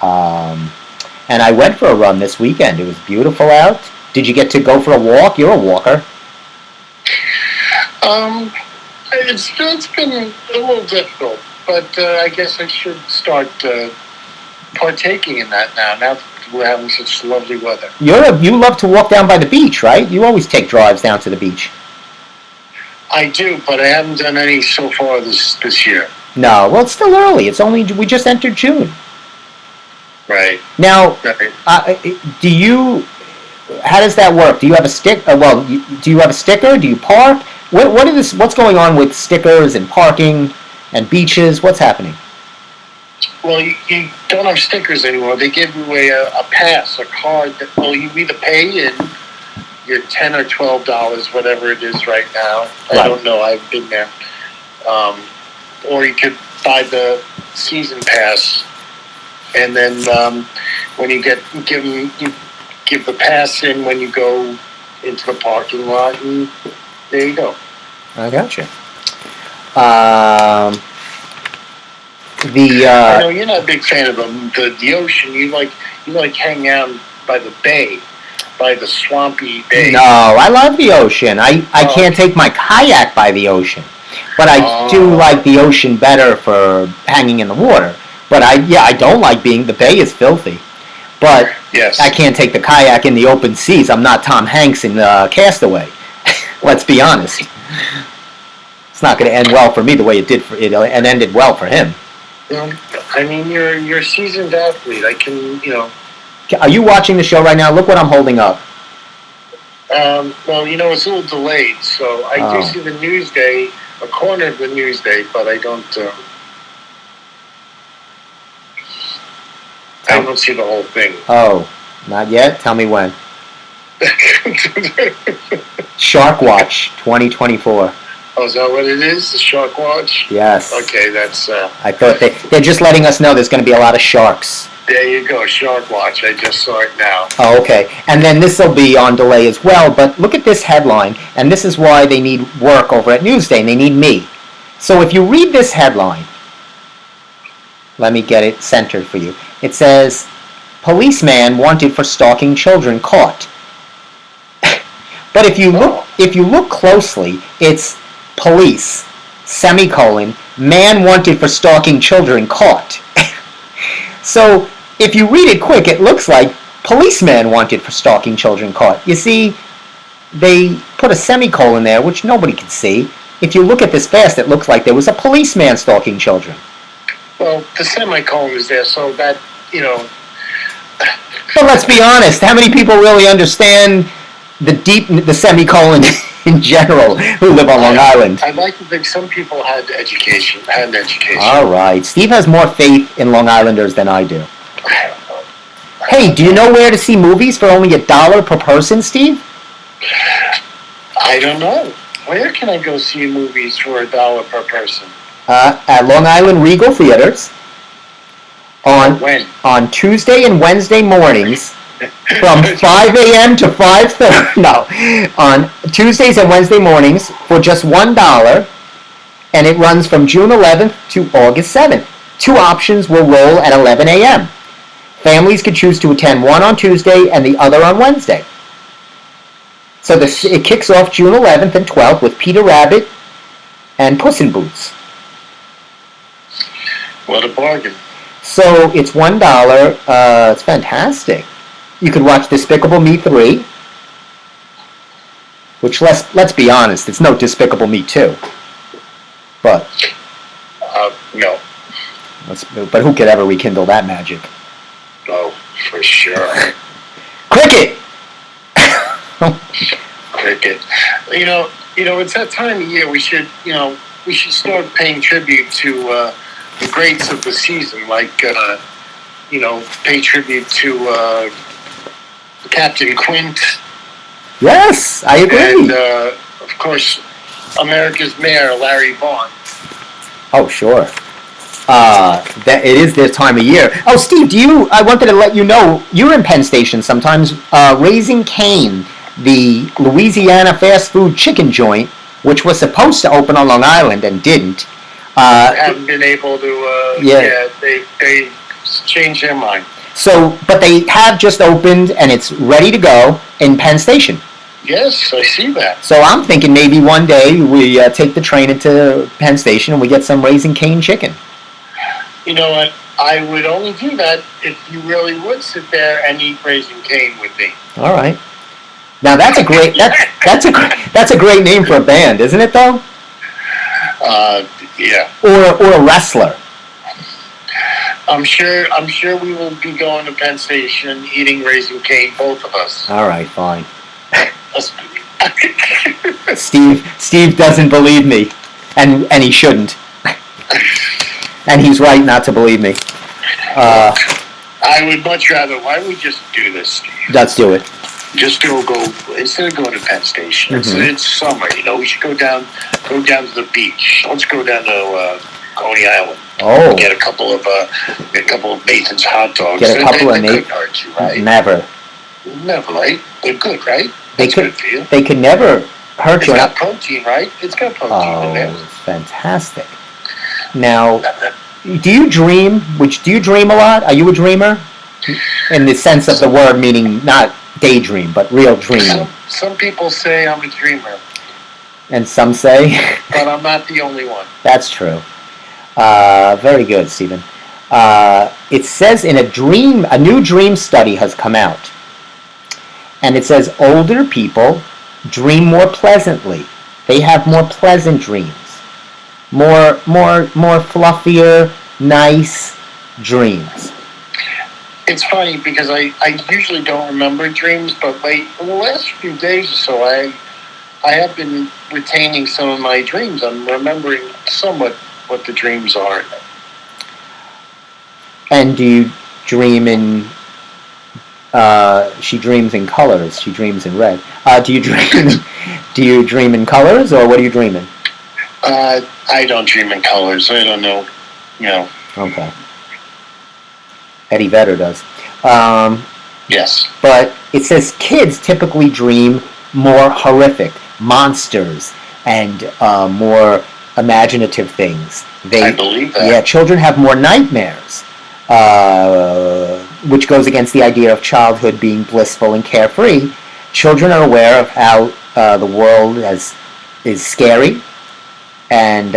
Speaker 1: And I went for a run this weekend. It was beautiful out. Did you get to go for a walk? You're a walker.
Speaker 2: It's been a little difficult, but I guess I should start partaking in that now. Now that we're having such lovely weather.
Speaker 1: You love to walk down by the beach, right? You always take drives down to the beach.
Speaker 2: I do, but I haven't done any so far this year.
Speaker 1: No, well, it's still early. We just entered June.
Speaker 2: Right.
Speaker 1: Now,
Speaker 2: Right.
Speaker 1: how does that work? Do you have a stick? Do you have a sticker? Do you park? What's going on with stickers and parking and beaches? What's happening?
Speaker 2: Well, you don't have stickers anymore. They give you a pass, a card that you either pay in your $10 or $12, whatever it is right now.
Speaker 1: Right.
Speaker 2: I don't know. I've been there. Or you could buy the season pass, and then when you give the pass in when you go into the parking lot, and there you go.
Speaker 1: I gotcha.
Speaker 2: I know you're not a big fan of the ocean. You like hanging out by the bay, by the swampy bay.
Speaker 1: No, I love the ocean. I can't take my kayak by the ocean, but I do like the ocean better for hanging in the water. But I don't like the bay is filthy. But
Speaker 2: yes.
Speaker 1: I can't take the kayak in the open seas. I'm not Tom Hanks in Castaway. Let's be honest. It's not going to end well for me the way it did and ended well for him.
Speaker 2: I mean, you're a seasoned athlete. I can,
Speaker 1: Are you watching the show right now? Look what I'm holding up.
Speaker 2: Well, it's a little delayed, so I do see the Newsday, a corner of the Newsday, but I don't see the whole thing.
Speaker 1: Oh, not yet? Tell me when. Shark Watch 2024.
Speaker 2: Oh, is that what it is? The Shark Watch?
Speaker 1: Yes.
Speaker 2: Okay, that's...
Speaker 1: I thought they're just letting us know there's going to be a lot of sharks.
Speaker 2: There you go, Shark Watch. I just saw it now.
Speaker 1: Oh, okay. And then this will be on delay as well, but look at this headline, and this is why they need work over at Newsday, and they need me. So if you read this headline, let me get it centered for you. It says, policeman wanted for stalking children caught. But if you look closely, it's police, semicolon, man wanted for stalking children caught. So if you read it quick, it looks like policeman wanted for stalking children caught. You see, they put a semicolon there, which nobody can see. If you look at this fast, it looks like there was a policeman stalking children.
Speaker 2: Well, the semicolon is there, so that,
Speaker 1: But let's be honest, how many people really understand the semicolon in general who live on Long Island?
Speaker 2: I'd like to think some people had education.
Speaker 1: All right. Steve has more faith in Long Islanders than I do. Hey, do you know where to see movies for only $1 per person, Steve?
Speaker 2: I don't know. Where can I go see movies for $1 per person?
Speaker 1: At Long Island Regal Theaters.
Speaker 2: When?
Speaker 1: On Tuesday and Wednesday mornings from 5 a.m. to 5:30. No, on Tuesdays and Wednesday mornings for just $1, and it runs from June 11th to August 7th. 2 options will roll at 11 a.m. Families could choose to attend one on Tuesday and the other on Wednesday. So it kicks off June 11th and 12th with Peter Rabbit and Puss in Boots.
Speaker 2: What a bargain.
Speaker 1: So it's $1. It's fantastic. You could watch Despicable Me 3, which, let's be honest, it's no Despicable Me 2. But
Speaker 2: no.
Speaker 1: But who could ever rekindle that magic?
Speaker 2: Oh, for sure.
Speaker 1: Cricket!
Speaker 2: Cricket. It's that time of year we should start paying tribute to the greats of the season, like, pay tribute to Captain Quint.
Speaker 1: Yes, I agree.
Speaker 2: And, of course, America's Mayor, Larry Vaughn.
Speaker 1: Oh, sure. That it is this time of year. Oh, Steve, I wanted to let you know, you're in Penn Station sometimes. Raising Cane, the Louisiana fast food chicken joint, which was supposed to open on Long Island and didn't.
Speaker 2: Haven't been able to, they changed their mind.
Speaker 1: So, but they have just opened and it's ready to go in Penn Station.
Speaker 2: Yes, I see that.
Speaker 1: So I'm thinking maybe one day we take the train into Penn Station and we get some Raising Cane chicken.
Speaker 2: You know what? I would only do that if you really would sit there and eat Raising Cane with me.
Speaker 1: All right. Now that's a great that's a great name for a band, isn't it though?
Speaker 2: Yeah.
Speaker 1: Or a wrestler.
Speaker 2: I'm sure we will be going to Penn Station, eating Raising Cane, both of us.
Speaker 1: All right, fine. Steve doesn't believe me, and he shouldn't. And he's right not to believe me.
Speaker 2: I would much rather. Why don't we just do this, Steve?
Speaker 1: Let's do it.
Speaker 2: Just go instead of going to Penn Station.
Speaker 1: Mm-hmm.
Speaker 2: It's summer, we should go down to the beach. Let's go down to Coney Island.
Speaker 1: Oh.
Speaker 2: Get a couple of Nathan's hot dogs.
Speaker 1: Get a couple of
Speaker 2: Nathan's. Hurt you, right?
Speaker 1: Never,
Speaker 2: right? They're good, right?
Speaker 1: They
Speaker 2: good for you.
Speaker 1: They could never hurt you.
Speaker 2: It's got protein, right? It's got protein in there.
Speaker 1: Oh, it's fantastic. Now, do you dream? Do you dream a lot? Are you a dreamer? In the sense of the word, meaning not daydream, but real dreaming.
Speaker 2: Some people say I'm a dreamer.
Speaker 1: And some say?
Speaker 2: But I'm not the only one.
Speaker 1: That's true. Very good, Stephen. It says in a new dream study has come out. And it says older people dream more pleasantly. They have more pleasant dreams. More fluffier, nice dreams.
Speaker 2: It's funny because I usually don't remember dreams, but in the last few days or so, I have been retaining some of my dreams. I'm remembering somewhat what the dreams are.
Speaker 1: And do you dream in? She dreams in colors. She dreams in red. Do you dream? Do you dream in colors, or what are you dreaming?
Speaker 2: I don't dream in colors. I don't know.
Speaker 1: Okay. Eddie Vedder does.
Speaker 2: Yes.
Speaker 1: But it says kids typically dream more horrific monsters and more imaginative things.
Speaker 2: I believe that.
Speaker 1: Yeah, children have more nightmares, which goes against the idea of childhood being blissful and carefree. Children are aware of how the world is scary, and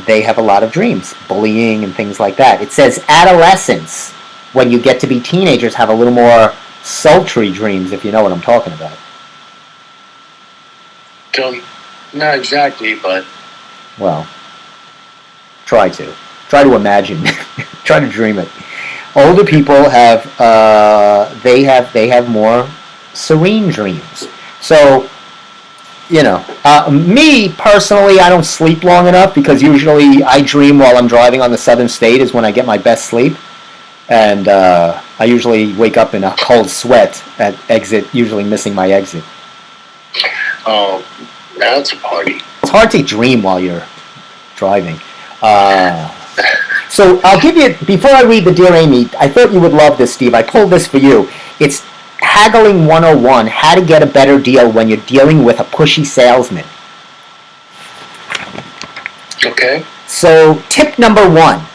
Speaker 1: they have a lot of dreams, bullying and things like that. It says adolescents, when you get to be teenagers, have a little more sultry dreams, if you know what I'm talking about.
Speaker 2: Not exactly, but...
Speaker 1: Well, try to imagine. Try to dream it. Older people have they have more serene dreams. So, me personally, I don't sleep long enough, because usually I dream while I'm driving on the Southern State is when I get my best sleep. And I usually wake up in a cold sweat at exit, usually missing my exit.
Speaker 2: Oh, that's a party.
Speaker 1: It's hard to dream while you're driving. So I'll give you, before I read the Dear Amy, I thought you would love this, Steve. I pulled this for you. It's Haggling 101, how to get a better deal when you're dealing with a pushy salesman.
Speaker 2: Okay.
Speaker 1: So tip number 1.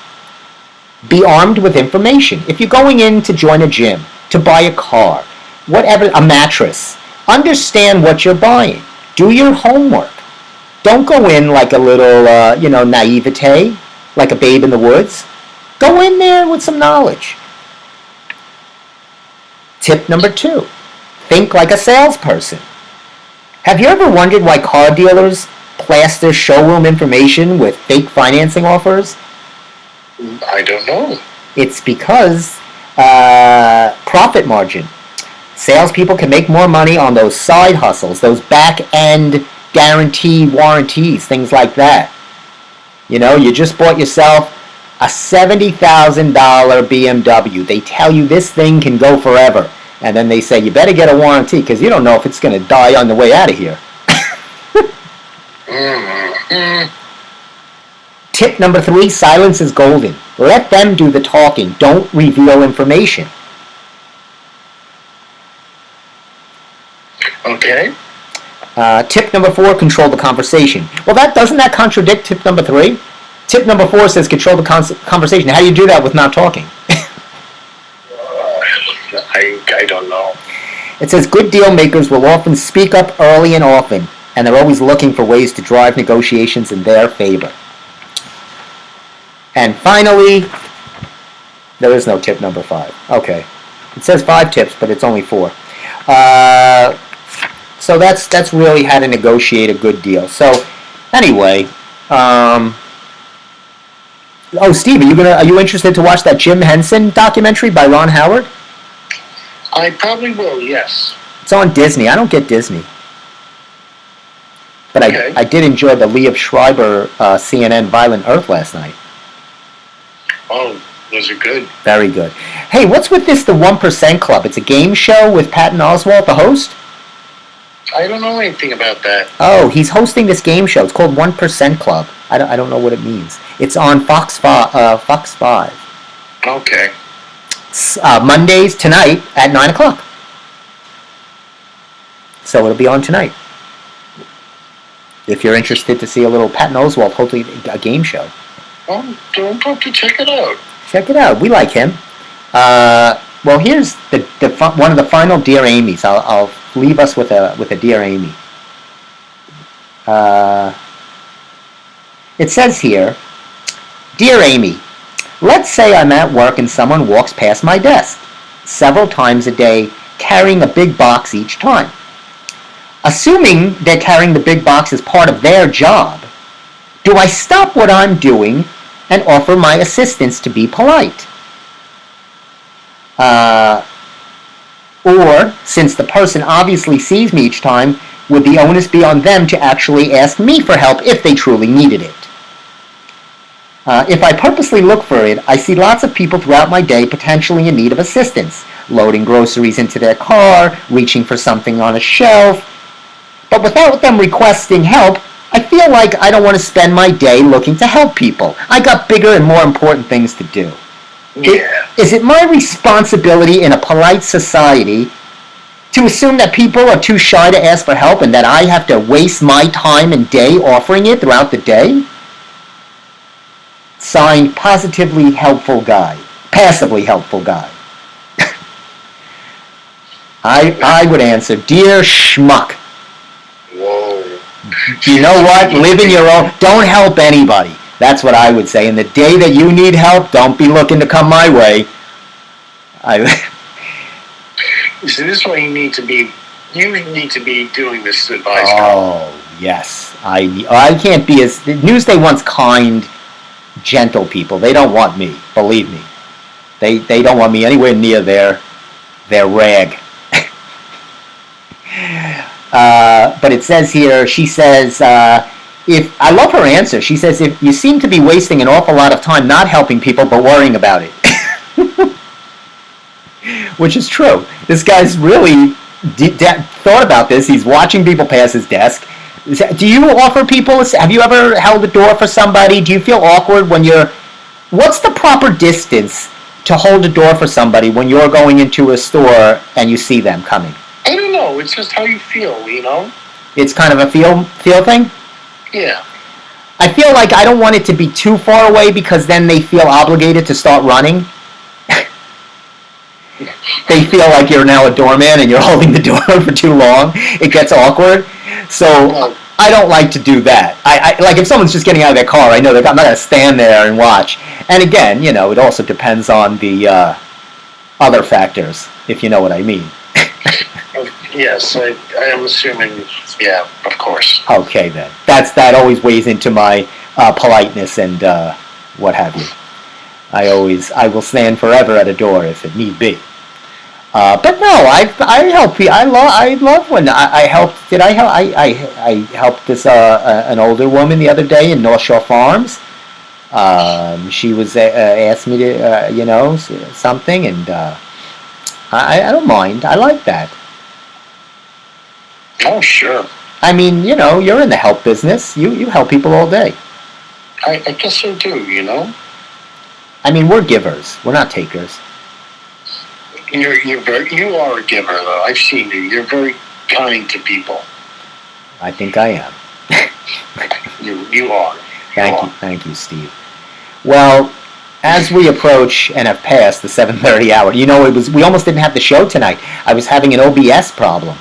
Speaker 1: Be armed with information. If you're going in to join a gym, to buy a car, whatever, a mattress, understand what you're buying. Do your homework. Don't go in like a little, naivete, like a babe in the woods. Go in there with some knowledge. Tip number 2. Think like a salesperson. Have you ever wondered why car dealers plaster showroom information with fake financing offers?
Speaker 2: I don't know.
Speaker 1: It's because profit margin. Salespeople can make more money on those side hustles, those back-end guarantee warranties, things like that. You just bought yourself a $70,000 BMW. They tell you this thing can go forever. And then they say, you better get a warranty, because you don't know if it's going to die on the way out of here.
Speaker 2: Mm-hmm.
Speaker 1: Tip number 3, silence is golden. Let them do the talking. Don't reveal information.
Speaker 2: Okay.
Speaker 1: Tip number 4, control the conversation. Well, doesn't that contradict tip number 3? Tip number 4 says control the conversation. How do you do that with not talking?
Speaker 2: I don't know.
Speaker 1: It says good deal makers will often speak up early and often, and they're always looking for ways to drive negotiations in their favor. And finally, there is no tip number 5. Okay. It says 5 tips, but it's only 4. So that's really how to negotiate a good deal. So anyway, Steve, are you interested to watch that Jim Henson documentary by Ron Howard?
Speaker 2: I probably will, yes.
Speaker 1: It's on Disney. I don't get Disney. But
Speaker 2: okay.
Speaker 1: I did enjoy the Liev Schreiber CNN Violent Earth last night.
Speaker 2: Oh, was it good?
Speaker 1: Very good. Hey, what's with this, the 1% Club? It's a game show with Patton Oswalt, the host?
Speaker 2: I don't know anything about that.
Speaker 1: Oh, he's hosting this game show. It's called 1% Club. I don't know what it means. It's on Fox 5.
Speaker 2: Okay.
Speaker 1: Mondays tonight at 9 o'clock. So it'll be on tonight. If you're interested to see a little Patton Oswalt, hopefully a game show.
Speaker 2: Oh, don't have to check it out.
Speaker 1: Check it out. We like him. Well, here's one of the final Dear Amy's. I'll leave us with a Dear Amy. It says here, Dear Amy, let's say I'm at work and someone walks past my desk several times a day carrying a big box each time. Assuming they're carrying the big box as part of their job, do I stop what I'm doing and offer my assistance to be polite? Or, since the person obviously sees me each time, would the onus be on them to actually ask me for help if they truly needed it? If I purposely look for it, I see lots of people throughout my day potentially in need of assistance, loading groceries into their car, reaching for something on a shelf. But without them requesting help, I feel like I don't want to spend my day looking to help people. I got bigger and more important things to do.
Speaker 2: Yeah.
Speaker 1: Is it my responsibility in a polite society to assume that people are too shy to ask for help and that I have to waste my time and day offering it throughout the day? Signed, Positively Helpful Guy. Passively Helpful Guy. I would answer, Dear Schmuck.
Speaker 2: Whoa.
Speaker 1: You know what? Live in your own... Don't help anybody. That's what I would say. And the day that you need help, don't be looking to come my way.
Speaker 2: So this is why you need to be doing this advice.
Speaker 1: Oh, yes. I can't be as... Newsday wants kind, gentle people. They don't want me. Believe me. They don't want me anywhere near their rag. But it says here, she says, if I love her answer. She says, if you seem to be wasting an awful lot of time not helping people but worrying about it. Which is true. This guy's really thought about this. He's watching people pass his desk. Do you offer people, have you ever held a door for somebody? Do you feel awkward when you're, what's the proper distance to hold a door for somebody when you're going into a store and you see them coming?
Speaker 2: I don't know. It's just how you feel, you know?
Speaker 1: It's kind of a feel thing?
Speaker 2: Yeah.
Speaker 1: I feel like I don't want it to be too far away because then they feel obligated to start running. They feel like you're now a doorman and you're holding the door for too long. It gets awkward. So I don't like to do that. I like if someone's just getting out of their car, I know I'm not going to stand there and watch. And again, you know, it also depends on the other factors, if you know what I mean.
Speaker 2: Yes, I am assuming, yeah, of course.
Speaker 1: Okay, then. That always weighs into my politeness and what have you. I will stand forever at a door if it need be. But no, I help people. I love when I helped. Did I help? I helped this an older woman the other day in North Shore Farms. She was asked me to something, and I don't mind. I like that.
Speaker 2: Oh, sure.
Speaker 1: I mean, you're in the help business. You help people all day.
Speaker 2: I guess so too. You know.
Speaker 1: I mean, we're givers. We're not takers.
Speaker 2: You are a giver, though. I've seen you. You're very kind to people.
Speaker 1: I think I am.
Speaker 2: You are.
Speaker 1: Thank you, Steve. Well, as we approach and have passed the 7:30 hour, we almost didn't have the show tonight. I was having an OBS problem,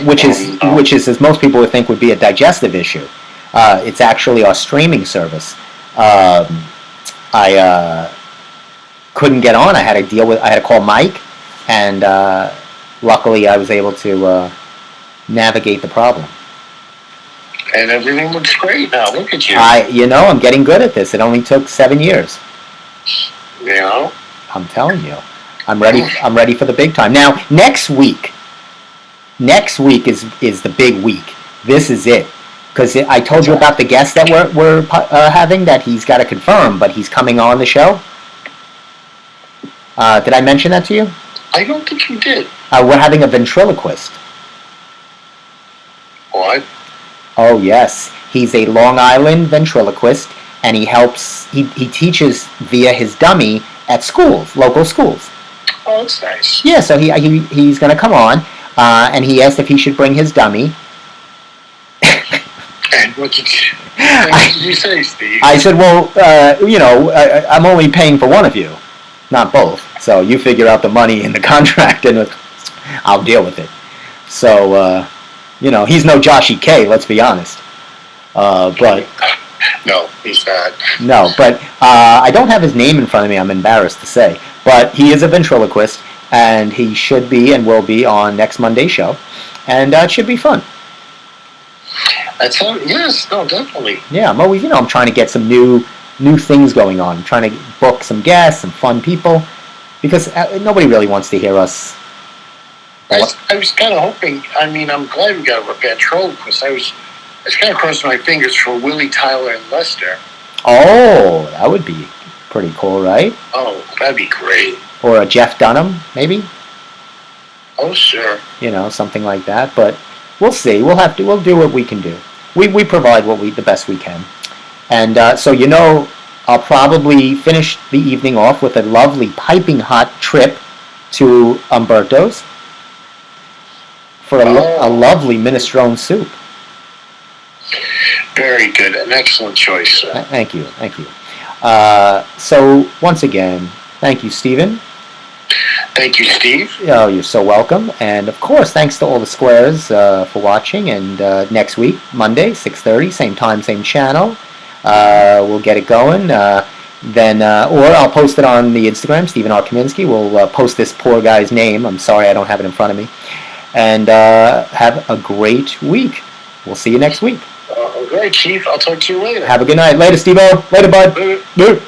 Speaker 1: which is, as most people would think, would be a digestive issue. It's actually our streaming service. I couldn't get on. I had to call Mike, and luckily I was able to navigate the problem.
Speaker 2: And everything looks great now. Look at you.
Speaker 1: I'm getting good at this. It only took 7 years.
Speaker 2: Yeah.
Speaker 1: I'm telling you. I'm ready for the big time. Now, next week is the big week. This is it. Because I told you about the guest that we're having, that he's got to confirm, but he's coming on the show. Did I mention that to you?
Speaker 2: I don't think you did.
Speaker 1: We're having a ventriloquist.
Speaker 2: What?
Speaker 1: Oh, yes. He's a Long Island ventriloquist, and he teaches via his dummy at schools, local schools.
Speaker 2: Oh, that's nice.
Speaker 1: Yeah, so he's going to come on, and he asked if he should bring his dummy.
Speaker 2: And what did you say, Steve?
Speaker 1: I said, well, I'm only paying for one of you, not both. So you figure out the money in the contract, and I'll deal with it. So, he's no Joshy K, let's be honest. But
Speaker 2: no, he's not.
Speaker 1: No, but I don't have his name in front of me, I'm embarrassed to say. But he is a ventriloquist, and he should be and will be on next Monday's show. And it should be fun.
Speaker 2: Yes, no, definitely.
Speaker 1: Yeah, I'm always, I'm trying to get some new things going on. I'm trying to book some guests, some fun people. because nobody really wants to hear us.
Speaker 2: I was kind of hoping. I mean, I'm glad we got a bad troll because I was kind of crossing my fingers for Willie, Tyler, and Lester.
Speaker 1: Oh, that would be pretty cool, right?
Speaker 2: Oh, that'd be great.
Speaker 1: Or a Jeff Dunham, maybe.
Speaker 2: Oh, sure.
Speaker 1: You know, something like that. But we'll see. We'll do what we can do. We provide the best we can. And so I'll probably finish the evening off with a lovely piping hot trip to Umberto's for a lovely minestrone soup.
Speaker 2: Very good. An excellent choice, sir.
Speaker 1: Thank you. So once again, thank you, Stephen.
Speaker 2: Thank you, Steve.
Speaker 1: Oh, you're so welcome. And of course, thanks to all the squares for watching. And next week, Monday, 6:30, same time, same channel. We'll get it going. Or I'll post it on the Instagram, Stephen R. Kaminsky. We'll post this poor guy's name. I'm sorry I don't have it in front of me. And have a great week. We'll see you next week.
Speaker 2: Great, Chief. I'll talk to you later.
Speaker 1: Have a good night. Later, Steve-O. Later, bud.
Speaker 2: Later.